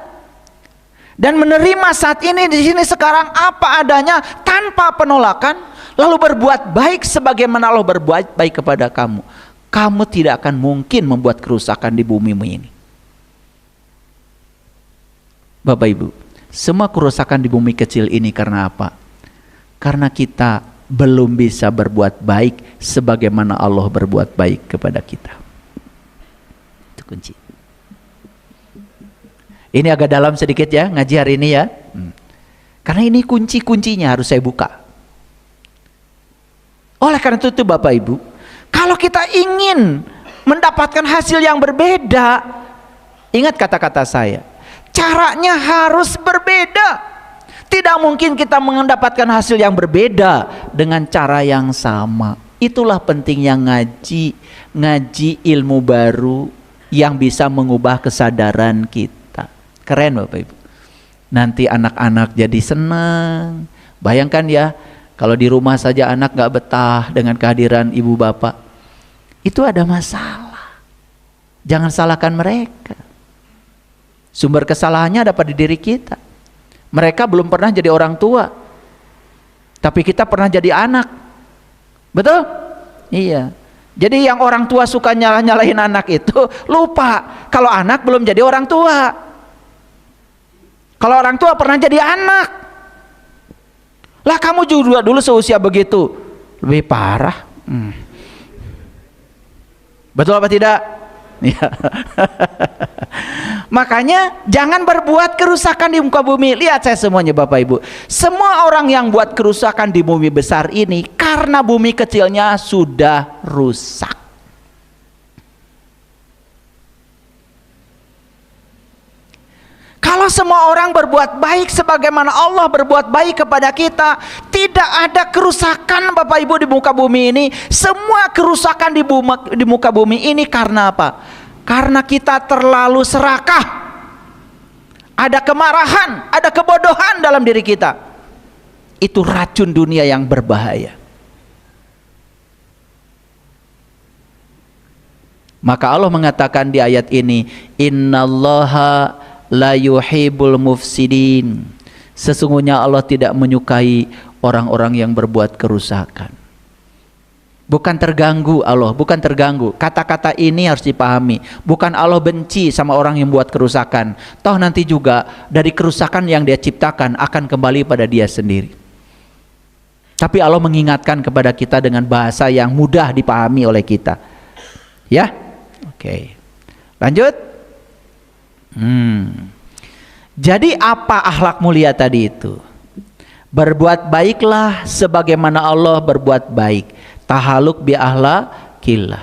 dan menerima saat ini di sini sekarang apa adanya tanpa penolakan, lalu berbuat baik sebagaimana Allah berbuat baik kepada kamu, kamu tidak akan mungkin membuat kerusakan di bumimu ini. Bapak Ibu, semua kerusakan di bumi kecil ini karena apa? Karena kita belum bisa berbuat baik sebagaimana Allah berbuat baik kepada kita. Itu kunci. Ini agak dalam sedikit ya ngaji hari ini ya. Karena ini kunci-kuncinya harus saya buka. Oleh karena itu Bapak Ibu, kalau kita ingin mendapatkan hasil yang berbeda, ingat kata-kata saya, caranya harus berbeda. Tidak mungkin kita mendapatkan hasil yang berbeda dengan cara yang sama. Itulah pentingnya ngaji ilmu baru yang bisa mengubah kesadaran kita. Keren Bapak Ibu. Nanti anak-anak jadi senang. Bayangkan ya, kalau di rumah saja anak gak betah dengan kehadiran ibu bapak, itu ada masalah. Jangan salahkan mereka. Sumber kesalahannya dapat di diri kita. Mereka belum pernah jadi orang tua, tapi kita pernah jadi anak. Betul? Iya. Jadi yang orang tua suka nyalahin anak itu lupa kalau anak belum jadi orang tua. Kalau orang tua pernah jadi anak. Lah kamu juga dulu seusia begitu, lebih parah. Betul apa tidak? Ya. Makanya jangan berbuat kerusakan di muka bumi. Lihat saya semuanya Bapak Ibu, semua orang yang buat kerusakan di bumi besar ini karena bumi kecilnya sudah rusak. Kalau semua orang berbuat baik sebagaimana Allah berbuat baik kepada kita, tidak ada kerusakan Bapak Ibu di muka bumi ini. Semua kerusakan di muka bumi ini karena apa? Karena kita terlalu serakah. Ada kemarahan, ada kebodohan dalam diri kita. Itu racun dunia yang berbahaya. Maka Allah mengatakan di ayat ini, innallaha la yuhibbul mufsidin. Sesungguhnya Allah tidak menyukai orang-orang yang berbuat kerusakan. Bukan terganggu Allah, bukan terganggu. Kata-kata ini harus dipahami. Bukan Allah benci sama orang yang buat kerusakan. Toh nanti juga dari kerusakan yang dia ciptakan akan kembali pada dia sendiri. Tapi Allah mengingatkan kepada kita dengan bahasa yang mudah dipahami oleh kita. Ya? Oke. Lanjut. Jadi apa akhlak mulia tadi itu? Berbuat baiklah sebagaimana Allah berbuat baik. Tahaluk bi akhlaqillah.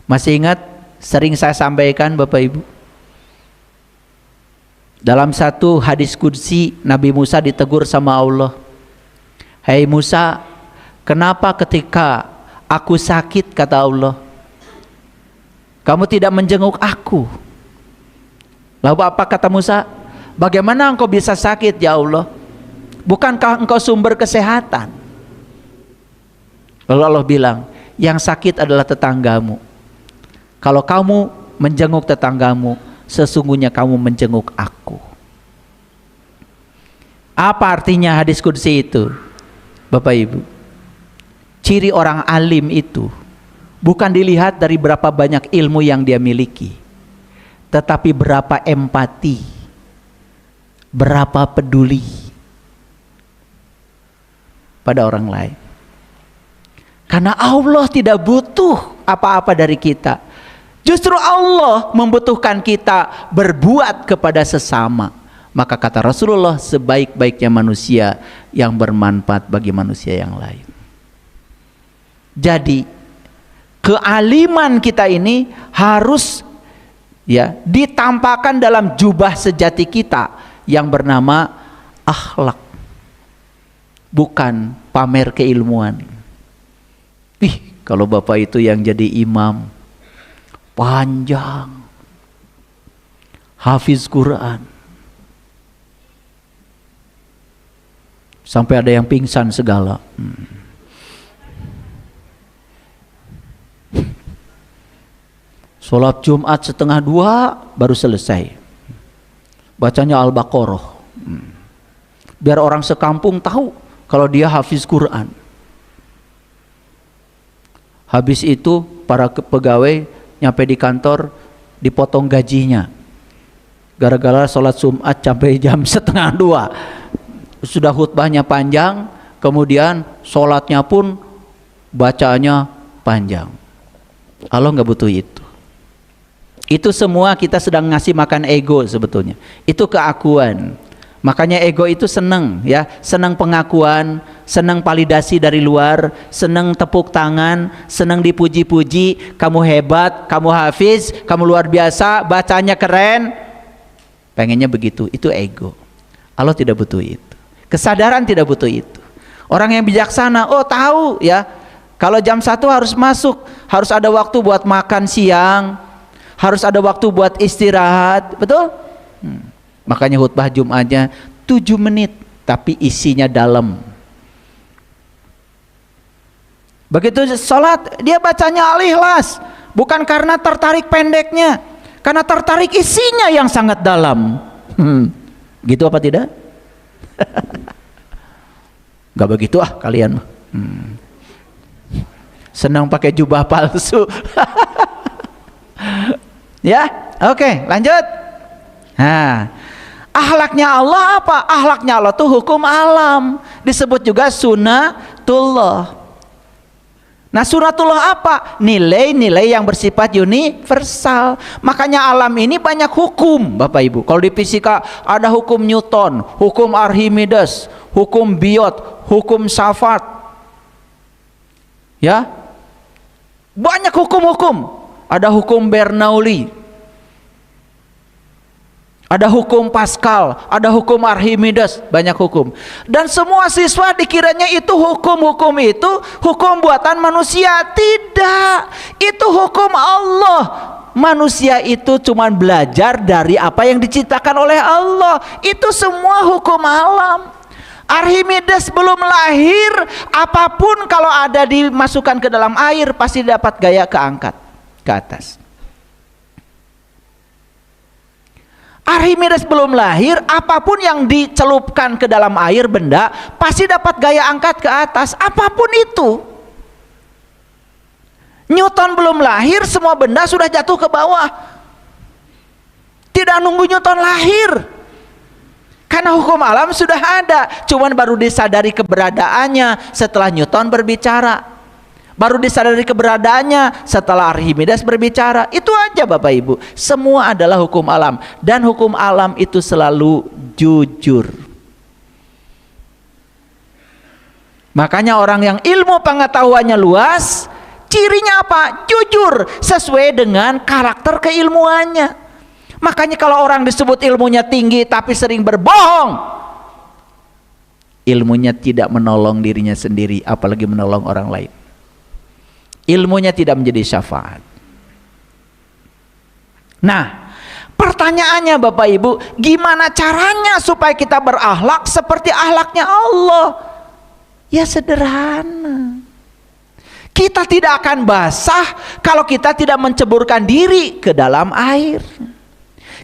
Masih ingat sering saya sampaikan Bapak Ibu? Dalam satu hadis qudsi Nabi Musa ditegur sama Allah. Hai Musa, kenapa ketika aku sakit, kata Allah, kamu tidak menjenguk aku? Lalu apa kata Musa? Bagaimana engkau bisa sakit ya Allah? Bukankah engkau sumber kesehatan? Lalu Allah bilang, yang sakit adalah tetanggamu. Kalau kamu menjenguk tetanggamu, sesungguhnya kamu menjenguk aku. Apa artinya hadis qudsi itu? Bapak Ibu, ciri orang alim itu bukan dilihat dari berapa banyak ilmu yang dia miliki, tetapi berapa empati, berapa peduli pada orang lain. Karena Allah tidak butuh apa-apa dari kita. Justru Allah membutuhkan kita berbuat kepada sesama. Maka kata Rasulullah, sebaik-baiknya manusia yang bermanfaat bagi manusia yang lain. Jadi kealiman kita ini harus ya ditampakkan dalam jubah sejati kita yang bernama akhlak, bukan pamer keilmuan. Kalau Bapak itu yang jadi imam panjang, hafiz Quran. Sampai ada yang pingsan segala. Sholat Jumat 1:30 baru selesai. Bacanya Al-Baqarah. Biar orang sekampung tahu kalau dia hafiz Quran. Habis itu para pegawai nyampe di kantor dipotong gajinya. Gara-gara sholat Jumat sampai jam 1:30. Sudah khutbahnya panjang, kemudian sholatnya pun bacaannya panjang. Allah nggak butuh itu. Itu semua kita sedang ngasih makan ego sebetulnya. Itu keakuan. Makanya ego itu senang, ya, senang pengakuan, senang validasi dari luar, senang tepuk tangan, senang dipuji-puji. Kamu hebat, kamu hafiz, kamu luar biasa, bacanya keren. Pengennya begitu. Itu ego. Allah tidak butuh itu. Kesadaran tidak butuh itu. Orang yang bijaksana, oh tahu ya, kalau jam 1 harus masuk, harus ada waktu buat makan siang, harus ada waktu buat istirahat, betul? Makanya khutbah Jumatnya 7 menit, tapi isinya dalam. Begitu sholat, dia bacanya Al-Ikhlas, bukan karena tertarik pendeknya, karena tertarik isinya yang sangat dalam. Gitu apa tidak? Gak begitu kalian. Senang pakai jubah palsu. Ya, oke, lanjut. Nah, akhlaknya Allah apa? Akhlaknya Allah tuh hukum alam, disebut juga sunnatullah. Nah, sunnatullah apa? Nilai-nilai yang bersifat universal. Makanya alam ini banyak hukum, Bapak Ibu. Kalau di fisika ada hukum Newton, hukum Archimedes, hukum Biot, hukum Shafat. Ya. Banyak hukum-hukum. Ada hukum Bernoulli. Ada hukum Pascal, ada hukum Archimedes, banyak hukum. Dan semua siswa dikiranya itu hukum-hukum itu hukum buatan manusia. Tidak, itu hukum Allah. Manusia itu cuma belajar dari apa yang diciptakan oleh Allah. Itu semua hukum alam. Archimedes belum lahir, apapun kalau ada dimasukkan ke dalam air pasti dapat gaya keangkat ke atas. Archimedes belum lahir, apapun yang dicelupkan ke dalam air benda pasti dapat gaya angkat ke atas, apapun itu. Newton belum lahir, semua benda sudah jatuh ke bawah. Tidak nunggu Newton lahir, karena hukum alam sudah ada, cuman baru disadari keberadaannya setelah Newton berbicara. Baru disadari keberadaannya setelah Archimedes berbicara. Itu aja Bapak Ibu. Semua adalah hukum alam. Dan hukum alam itu selalu jujur. Makanya orang yang ilmu pengetahuannya luas, cirinya apa? Jujur, sesuai dengan karakter keilmuannya. Makanya kalau orang disebut ilmunya tinggi tapi sering berbohong, ilmunya tidak menolong dirinya sendiri, apalagi menolong orang lain. Ilmunya tidak menjadi syafaat. Nah, pertanyaannya Bapak Ibu, gimana caranya supaya kita berakhlak seperti akhlaknya Allah? Ya sederhana. Kita tidak akan basah kalau kita tidak menceburkan diri ke dalam air.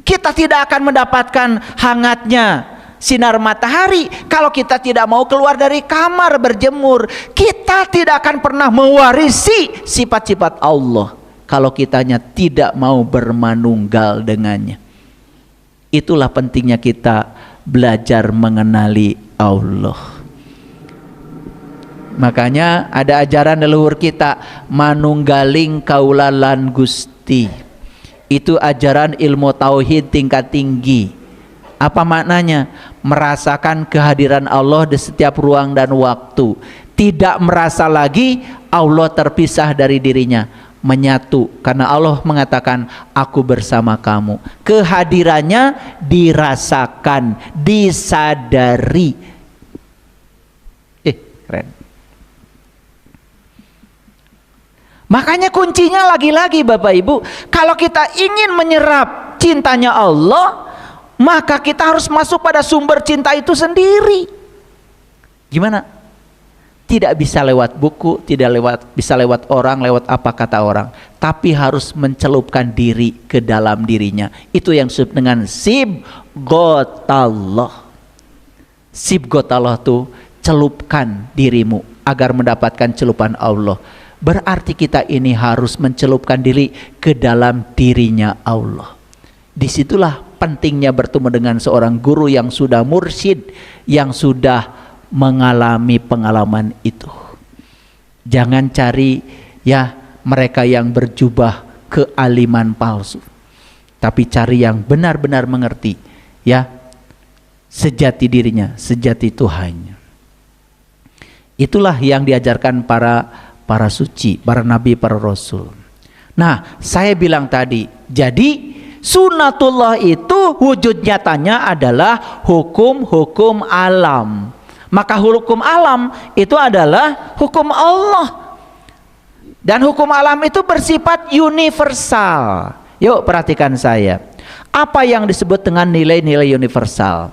Kita tidak akan mendapatkan hangatnya sinar matahari kalau kita tidak mau keluar dari kamar berjemur. Kita tidak akan pernah mewarisi sifat-sifat Allah kalau kitanya tidak mau bermanunggal dengannya. Itulah pentingnya kita belajar mengenali Allah. Makanya ada ajaran leluhur kita, manunggaling kaula lan Gusti. Itu ajaran ilmu tauhid tingkat tinggi. Apa maknanya? Merasakan kehadiran Allah di setiap ruang dan waktu. Tidak merasa lagi Allah terpisah dari dirinya, menyatu. Karena Allah mengatakan, aku bersama kamu. Kehadirannya dirasakan, disadari. Keren. Makanya kuncinya lagi-lagi Bapak Ibu, kalau kita ingin menyerap cintanya Allah, maka kita harus masuk pada sumber cinta itu sendiri. Gimana? Tidak bisa lewat buku, tidak bisa lewat orang, lewat apa kata orang, tapi harus mencelupkan diri ke dalam dirinya. Itu yang disebut dengan sibghatallah. Sibghatallah tuh celupkan dirimu agar mendapatkan celupan Allah. Berarti kita ini harus mencelupkan diri ke dalam dirinya Allah. Disitulah pentingnya bertemu dengan seorang guru yang sudah mursyid, yang sudah mengalami pengalaman itu. Jangan cari mereka yang berjubah kealiman palsu, tapi cari yang benar-benar mengerti sejati dirinya, sejati Tuhannya. Itulah yang diajarkan para suci, para nabi, para rasul. Nah, saya bilang tadi, jadi sunnatullah itu wujud nyatanya adalah hukum-hukum alam. Maka hukum alam itu adalah hukum Allah. Dan hukum alam itu bersifat universal. Yuk perhatikan saya. Apa yang disebut dengan nilai-nilai universal?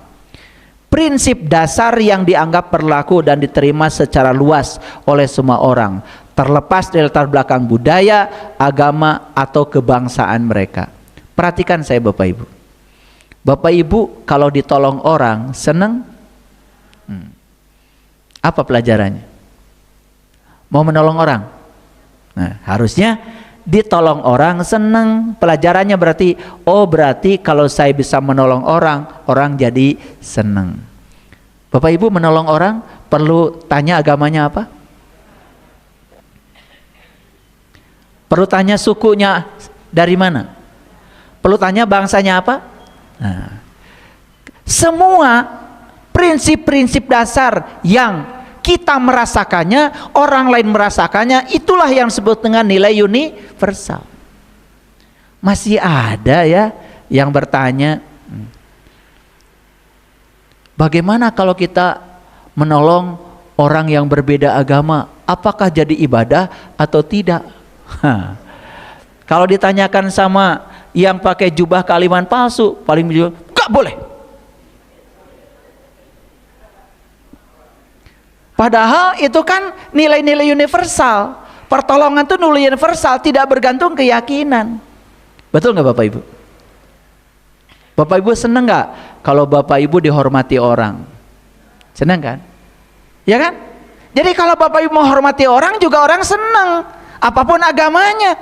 Prinsip dasar yang dianggap berlaku dan diterima secara luas oleh semua orang, terlepas dari latar belakang budaya, agama, atau kebangsaan mereka. Perhatikan saya Bapak Ibu. Bapak Ibu kalau ditolong orang seneng? Apa pelajarannya? Mau menolong orang? Nah, harusnya ditolong orang seneng. Pelajarannya berarti, berarti kalau saya bisa menolong orang, orang jadi seneng. Bapak Ibu menolong orang perlu tanya agamanya apa? Perlu tanya sukunya dari mana? Perlu tanya bangsanya apa? Nah, semua prinsip-prinsip dasar yang kita merasakannya, orang lain merasakannya, itulah yang disebut dengan nilai universal. Masih ada yang bertanya, bagaimana kalau kita menolong orang yang berbeda agama, apakah jadi ibadah atau tidak? Kalau ditanyakan sama yang pakai jubah kealiman palsu, paling jujur, gak boleh. Padahal itu kan nilai-nilai universal. Pertolongan itu nilai universal, tidak bergantung keyakinan. Betul nggak Bapak Ibu? Bapak Ibu senang nggak kalau Bapak Ibu dihormati orang? Senang kan? Ya kan? Jadi kalau Bapak Ibu menghormati orang juga orang senang, apapun agamanya.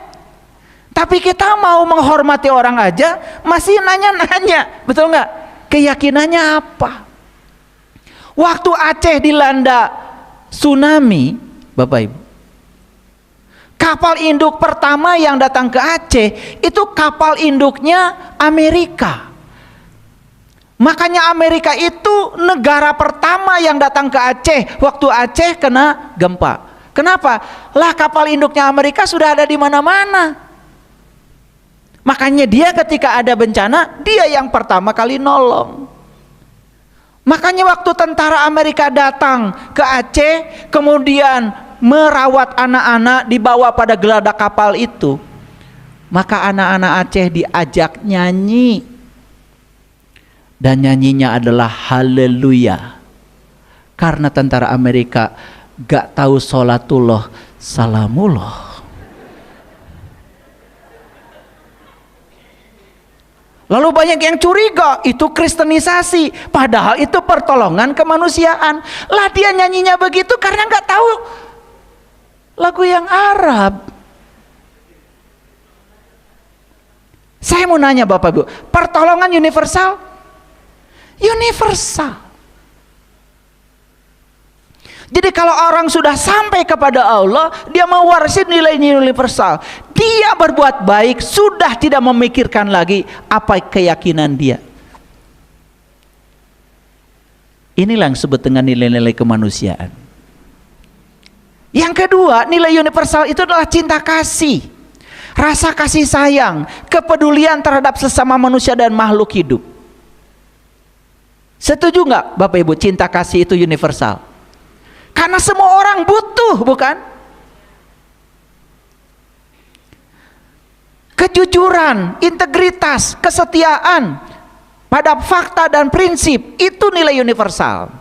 Tapi kita mau menghormati orang aja masih nanya-nanya, betul nggak? Keyakinannya apa? Waktu Aceh dilanda tsunami, Bapak Ibu, kapal induk pertama yang datang ke Aceh itu kapal induknya Amerika. Makanya Amerika itu negara pertama yang datang ke Aceh waktu Aceh kena gempa. Kenapa? Lah kapal induknya Amerika sudah ada di mana-mana. Makanya dia ketika ada bencana, dia yang pertama kali nolong. Makanya waktu tentara Amerika datang ke Aceh, kemudian merawat anak-anak dibawa pada geladak kapal itu, maka anak-anak Aceh diajak nyanyi, dan nyanyinya adalah haleluya, karena tentara Amerika gak tahu sholatullah salamullah. Lalu banyak yang curiga itu kristenisasi, padahal itu pertolongan kemanusiaan. Lah dia nyanyinya begitu karena nggak tahu lagu yang Arab. Saya mau nanya Bapak Ibu, pertolongan universal? Universal. Jadi kalau orang sudah sampai kepada Allah, dia mewarisi nilai-nilai universal. Dia berbuat baik, sudah tidak memikirkan lagi apa keyakinan dia. Inilah yang disebut dengan nilai-nilai kemanusiaan. Yang kedua, nilai universal itu adalah cinta kasih. Rasa kasih sayang, kepedulian terhadap sesama manusia dan makhluk hidup. Setuju nggak Bapak Ibu, cinta kasih itu universal? Karena semua orang butuh, bukan? kejujuran, integritas, kesetiaan pada fakta dan prinsip, itu nilai universal.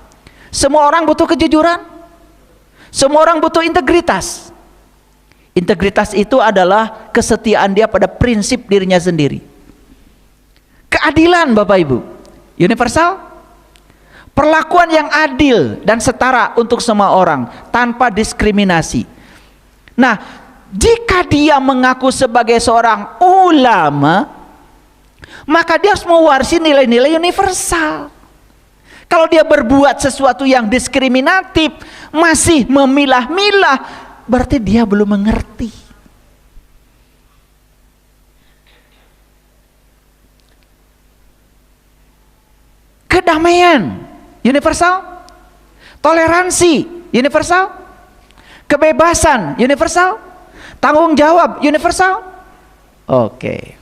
Semua orang butuh kejujuran, semua orang butuh integritas. Integritas itu adalah kesetiaan dia pada prinsip dirinya sendiri. Keadilan, Bapak Ibu, universal. Perlakuan yang adil dan setara untuk semua orang tanpa diskriminasi. Nah, jika dia mengaku sebagai seorang ulama, maka dia harus mewarisi nilai-nilai universal. Kalau dia berbuat sesuatu yang diskriminatif, masih memilah-milah, berarti dia belum mengerti. Kedamaian universal, toleransi universal, kebebasan universal, tanggung jawab universal. Oke.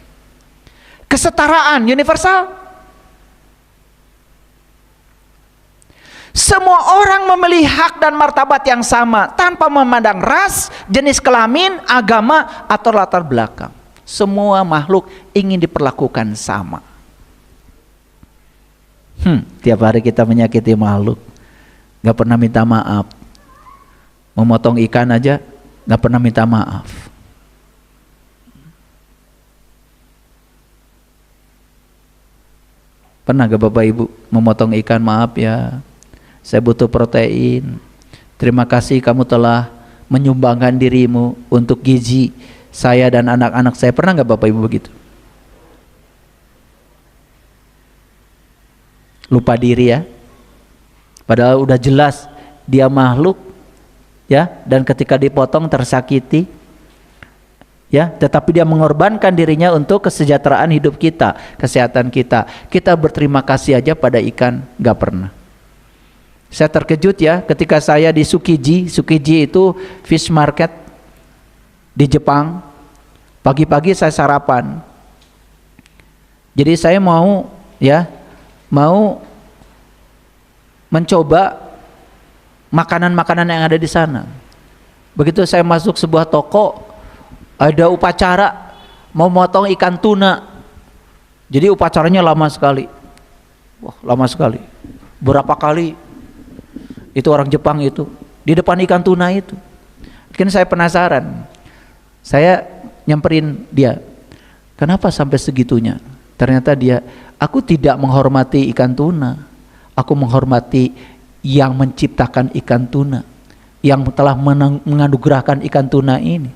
Kesetaraan universal. Semua orang memiliki hak dan martabat yang sama tanpa memandang ras, jenis kelamin, agama, atau latar belakang. Semua makhluk ingin diperlakukan sama. Tiap hari kita menyakiti makhluk, gak pernah minta maaf. Memotong ikan aja gak pernah minta maaf. Pernah gak Bapak Ibu memotong ikan? Maaf ya, saya butuh protein. Terima kasih kamu telah menyumbangkan dirimu untuk gizi saya dan anak-anak saya. Pernah gak Bapak Ibu begitu? Lupa diri ya, padahal udah jelas dia makhluk ya, dan ketika dipotong tersakiti ya, tetapi dia mengorbankan dirinya untuk kesejahteraan hidup kita, kesehatan kita. Kita berterima kasih aja pada ikan gak pernah. Saya terkejut ya ketika saya di Tsukiji itu fish market di Jepang. Pagi-pagi saya sarapan, jadi saya mau mencoba makanan-makanan yang ada di sana. Begitu saya masuk sebuah toko, ada upacara mau motong ikan tuna. Jadi upacaranya lama sekali. Wah, lama sekali. Berapa kali itu orang Jepang itu di depan ikan tuna itu. Mungkin saya penasaran. Saya nyamperin dia. Kenapa sampai segitunya? Ternyata dia, aku tidak menghormati ikan tuna, aku menghormati yang menciptakan ikan tuna, yang telah menganugerahkan ikan tuna ini.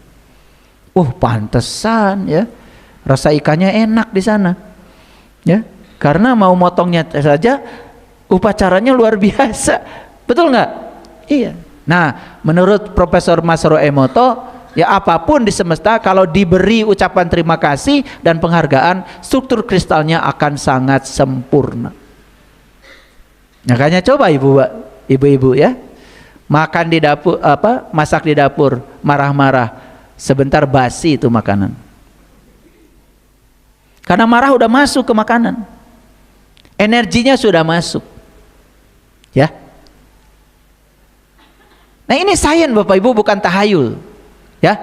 Pantesan ya, rasa ikannya enak di sana, ya, karena mau motongnya saja upacaranya luar biasa, betul nggak? Iya. Nah, menurut Profesor Masaru Emoto, ya apapun di semesta kalau diberi ucapan terima kasih dan penghargaan, struktur kristalnya akan sangat sempurna. Makanya coba ibu-ibu ya, makan di dapur, masak di dapur, marah-marah, sebentar basi itu makanan. Karena marah udah masuk ke makanan, energinya sudah masuk, ya. Nah ini sains Bapak Ibu, bukan tahayul. Ya,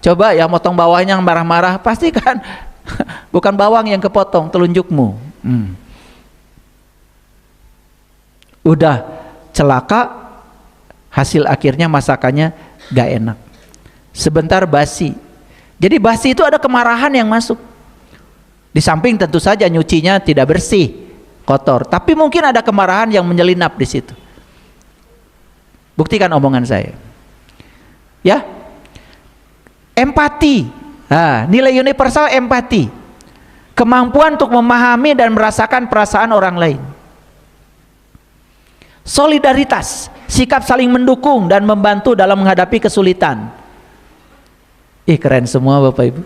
coba ya motong bawahnya yang marah-marah, pasti kan bukan bawang yang kepotong, telunjukmu. Udah celaka, hasil akhirnya masakannya gak enak. Sebentar basi. Jadi basi itu ada kemarahan yang masuk. Di samping tentu saja nyucinya tidak bersih, kotor, tapi mungkin ada kemarahan yang menyelinap di situ. Buktikan omongan saya. Ya. Empati, nilai universal empati, kemampuan untuk memahami dan merasakan perasaan orang lain. Solidaritas, sikap saling mendukung dan membantu dalam menghadapi kesulitan. Keren semua Bapak Ibu.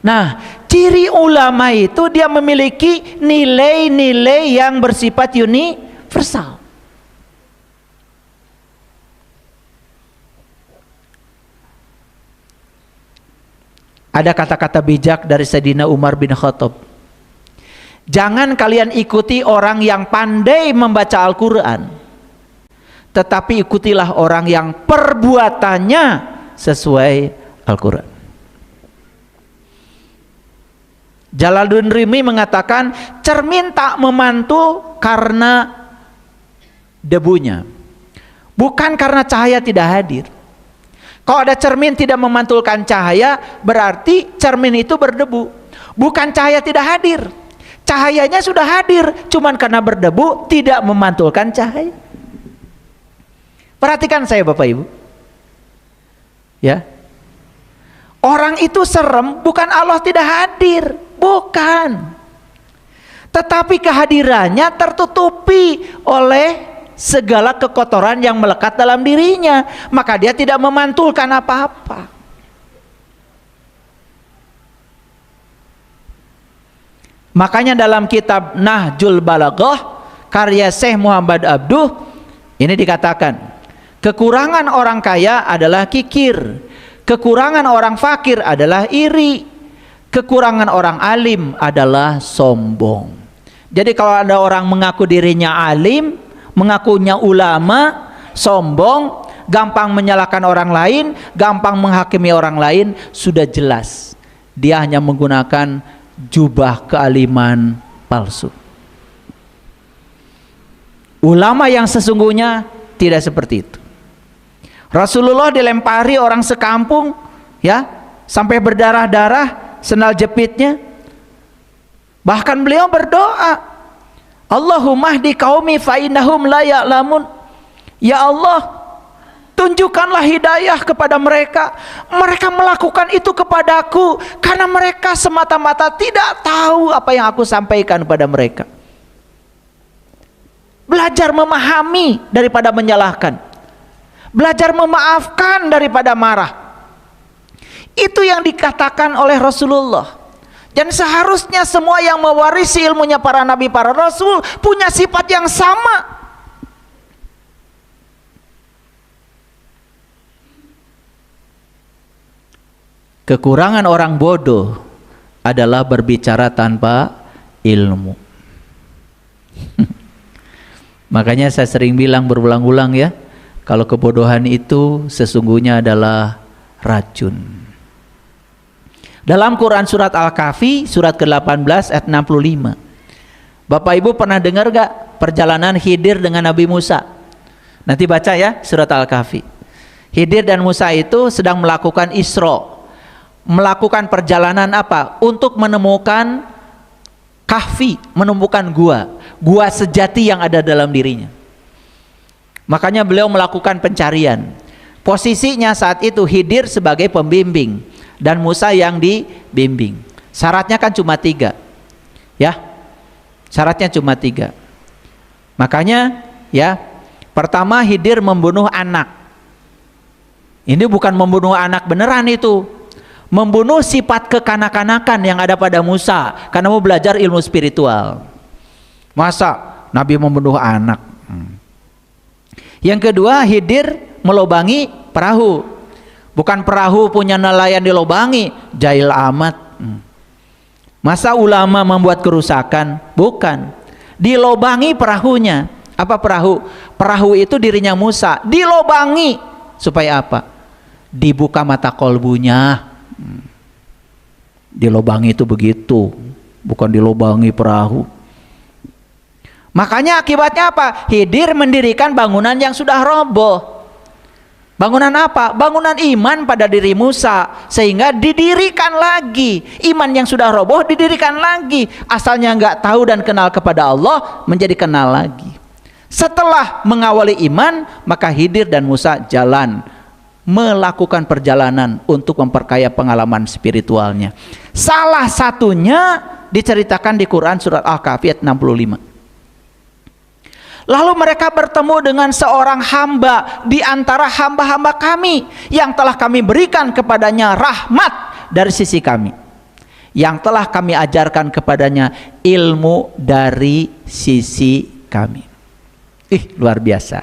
Nah, ciri ulama itu dia memiliki nilai-nilai yang bersifat universal. Ada kata-kata bijak dari Sayyidina Umar bin Khattab. Jangan kalian ikuti orang yang pandai membaca Al-Quran, tetapi ikutilah orang yang perbuatannya sesuai Al-Quran. Jalaluddin Rumi mengatakan cermin tak memantul karena debunya, bukan karena cahaya tidak hadir. Kalau ada cermin tidak memantulkan cahaya, berarti cermin itu berdebu, bukan cahaya tidak hadir. Cahayanya sudah hadir, cuman karena berdebu tidak memantulkan cahaya. Perhatikan saya Bapak Ibu, ya, orang itu serem bukan Allah tidak hadir, bukan, tetapi kehadirannya tertutupi oleh segala kekotoran yang melekat dalam dirinya, maka dia tidak memantulkan apa-apa. Makanya dalam kitab Nahjul Balaghah karya Syekh Muhammad Abduh ini dikatakan, kekurangan orang kaya adalah kikir, kekurangan orang fakir adalah iri, kekurangan orang alim adalah sombong. Jadi kalau ada orang mengaku dirinya alim, mengakunya ulama, sombong, gampang menyalahkan orang lain, gampang menghakimi orang lain, sudah jelas dia hanya menggunakan jubah kealiman palsu. Ulama yang sesungguhnya tidak seperti itu. Rasulullah dilempari orang sekampung, ya, sampai berdarah-darah sendal jepitnya. Bahkan beliau berdoa, Allahumma hdi qaumi fa innahum la ya'lamun. Ya Allah, tunjukkanlah hidayah kepada mereka. Mereka melakukan itu kepadaku karena mereka semata-mata tidak tahu apa yang aku sampaikan kepada mereka. Belajar memahami daripada menyalahkan, belajar memaafkan daripada marah. Itu yang dikatakan oleh Rasulullah. Dan seharusnya semua yang mewarisi ilmunya para nabi, para rasul punya sifat yang sama. Kekurangan orang bodoh adalah berbicara tanpa ilmu. Makanya saya sering bilang berulang-ulang, ya, kalau kebodohan itu sesungguhnya adalah racun. Dalam Quran surat Al-Kahfi surat ke-18 ayat 65, Bapak Ibu pernah dengar gak perjalanan Khidir dengan Nabi Musa? Nanti baca ya surat Al-Kahfi. Khidir dan Musa itu sedang melakukan Isra, melakukan perjalanan apa? Untuk menemukan kahfi, menemukan gua sejati yang ada dalam dirinya. Makanya beliau melakukan pencarian. Posisinya saat itu Khidir sebagai pembimbing dan Musa yang dibimbing. Syaratnya kan cuma 3, ya, syaratnya cuma 3. Makanya, ya, pertama Khidir membunuh anak. Ini bukan membunuh anak beneran, itu membunuh sifat kekanak-kanakan yang ada pada Musa karena mau belajar ilmu spiritual. Masa Nabi membunuh anak? Yang kedua, Khidir melobangi perahu. Bukan perahu punya nelayan dilobangi, jahil amat. Masa ulama membuat kerusakan? Bukan, dilobangi perahunya. Apa perahu? Perahu itu dirinya Musa, dilobangi supaya apa? Dibuka mata kolbunya. Dilobangi itu begitu, bukan dilobangi perahu. Makanya akibatnya apa? Khidir mendirikan bangunan yang sudah roboh. Bangunan apa? Bangunan iman pada diri Musa, sehingga didirikan lagi. Iman yang sudah roboh didirikan lagi. Asalnya nggak tahu dan kenal kepada Allah, menjadi kenal lagi. Setelah mengawali iman, maka Khidir dan Musa jalan melakukan perjalanan untuk memperkaya pengalaman spiritualnya. Salah satunya diceritakan di Quran surat Al-Kahfi ayat 65. Lalu mereka bertemu dengan seorang hamba di antara hamba-hamba kami yang telah kami berikan kepadanya rahmat dari sisi kami, yang telah kami ajarkan kepadanya ilmu dari sisi kami. Luar biasa.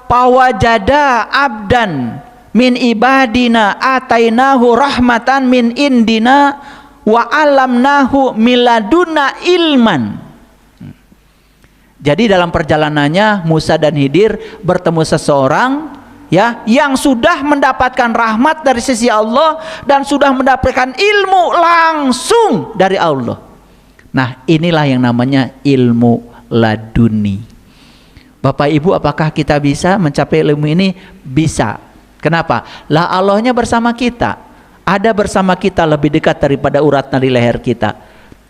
Pawajada abdan min ibadina atainahu rahmatan min indina wa alamnahu miladuna ilman. Jadi dalam perjalanannya Musa dan Khidir bertemu seseorang ya, yang sudah mendapatkan rahmat dari sisi Allah dan sudah mendapatkan ilmu langsung dari Allah. Nah, inilah yang namanya ilmu laduni. Bapak Ibu, apakah kita bisa mencapai ilmu ini? Bisa. Kenapa? Lah Allahnya bersama kita. Ada bersama kita lebih dekat daripada urat nadi leher kita.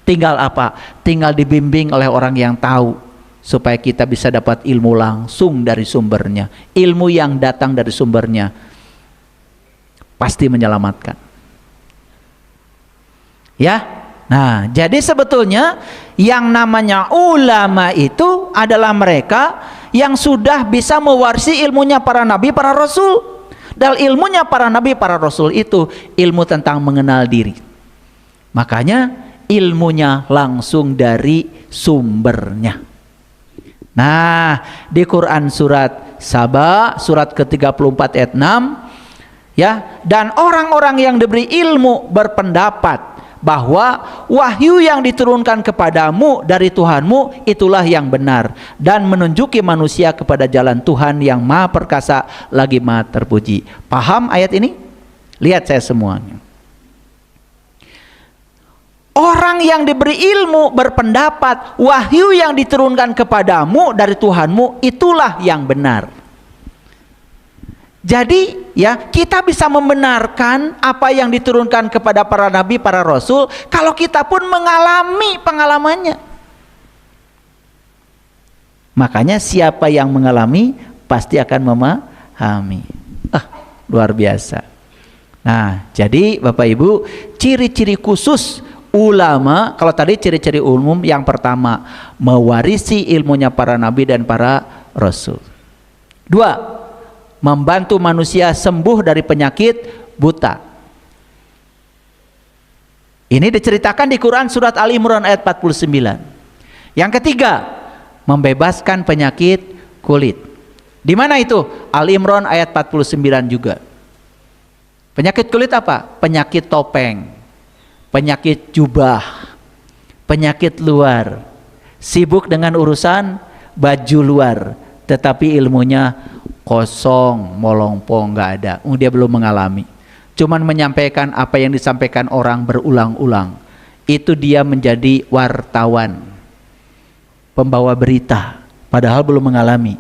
Tinggal apa? Tinggal dibimbing oleh orang yang tahu, supaya kita bisa dapat ilmu langsung dari sumbernya. Ilmu yang datang dari sumbernya pasti menyelamatkan. Ya. Nah, jadi sebetulnya yang namanya ulama itu adalah mereka yang sudah bisa mewarisi ilmunya para nabi, para rasul. Dan ilmunya para nabi, para rasul itu ilmu tentang mengenal diri. Makanya ilmunya langsung dari sumbernya. Nah, di Quran surat Saba, surat ke-34 ayat 6, ya, dan orang-orang yang diberi ilmu berpendapat bahwa wahyu yang diturunkan kepadamu dari Tuhanmu itulah yang benar dan menunjuki manusia kepada jalan Tuhan yang maha perkasa lagi maha terpuji. Paham ayat ini? Lihat saya semuanya. Orang yang diberi ilmu berpendapat wahyu yang diturunkan kepadamu dari Tuhanmu itulah yang benar. Jadi ya, kita bisa membenarkan apa yang diturunkan kepada para nabi, para rasul kalau kita pun mengalami pengalamannya. Makanya siapa yang mengalami pasti akan memahami. Luar biasa. Nah, jadi Bapak Ibu, ciri-ciri khusus ulama, kalau tadi ciri-ciri umum, yang pertama mewarisi ilmunya para nabi dan para rasul. Dua, membantu manusia sembuh dari penyakit buta. Ini diceritakan di Quran surat Ali Imran ayat 49. Yang ketiga, membebaskan penyakit kulit. Di mana itu? Ali Imran ayat 49 juga. Penyakit kulit apa? Penyakit topeng, penyakit jubah, penyakit luar, sibuk dengan urusan baju luar, tetapi ilmunya kosong, molongpong, nggak ada. Dia belum mengalami, cuman menyampaikan apa yang disampaikan orang berulang-ulang. Itu dia menjadi wartawan, pembawa berita, padahal belum mengalami.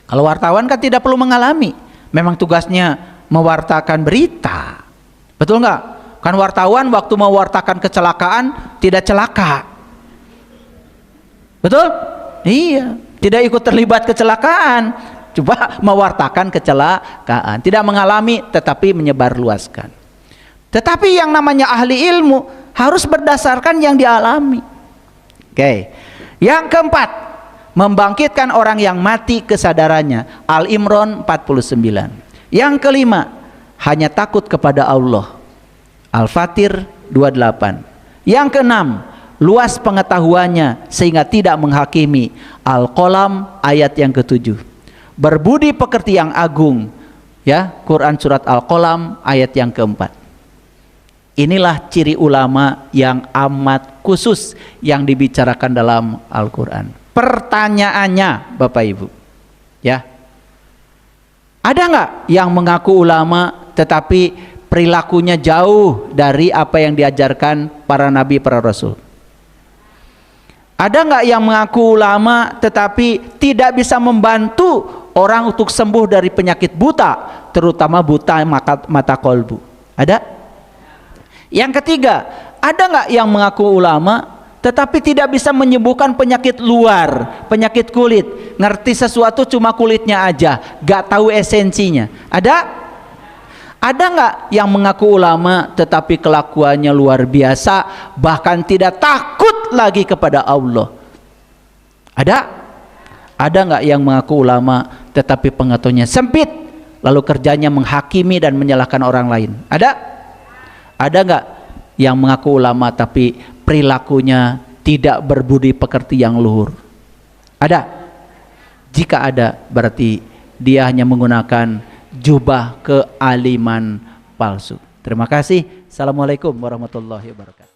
Kalau wartawan kan tidak perlu mengalami, memang tugasnya mewartakan berita, betul nggak? Kan wartawan waktu mewartakan kecelakaan tidak celaka, betul? Iya, tidak ikut terlibat kecelakaan, coba mewartakan kecelakaan, tidak mengalami tetapi menyebarluaskan. Tetapi yang namanya ahli ilmu harus berdasarkan yang dialami. Oke. Yang keempat, membangkitkan orang yang mati kesadarannya. Al-Imran 49. Yang kelima, hanya takut kepada Allah. Al-Fatir 28. Yang keenam, luas pengetahuannya sehingga tidak menghakimi. Al-Qalam ayat yang ke-7. Berbudi pekerti yang agung, ya, Quran surat Al-Qalam ayat yang ke-4. Inilah ciri ulama yang amat khusus yang dibicarakan dalam Al-Quran. Pertanyaannya Bapak Ibu, ya, ada nggak yang mengaku ulama tetapi perilakunya jauh dari apa yang diajarkan para nabi, para rasul? Ada nggak yang mengaku ulama tetapi tidak bisa membantu orang untuk sembuh dari penyakit buta, terutama buta mata kolbu? Ada? Yang ketiga, ada nggak yang mengaku ulama tetapi tidak bisa menyembuhkan penyakit luar, penyakit kulit, ngerti sesuatu cuma kulitnya aja, gak tahu esensinya? Ada? Ada nggak yang mengaku ulama tetapi kelakuannya luar biasa, bahkan tidak takut lagi kepada Allah? Ada? Ada nggak yang mengaku ulama tetapi pengetahuannya sempit, lalu kerjanya menghakimi dan menyalahkan orang lain? Ada? Ada nggak yang mengaku ulama tapi perilakunya tidak berbudi pekerti yang luhur? Ada? Jika ada, berarti dia hanya menggunakan jubah kealiman palsu. Terima kasih. Assalamualaikum warahmatullahi wabarakatuh.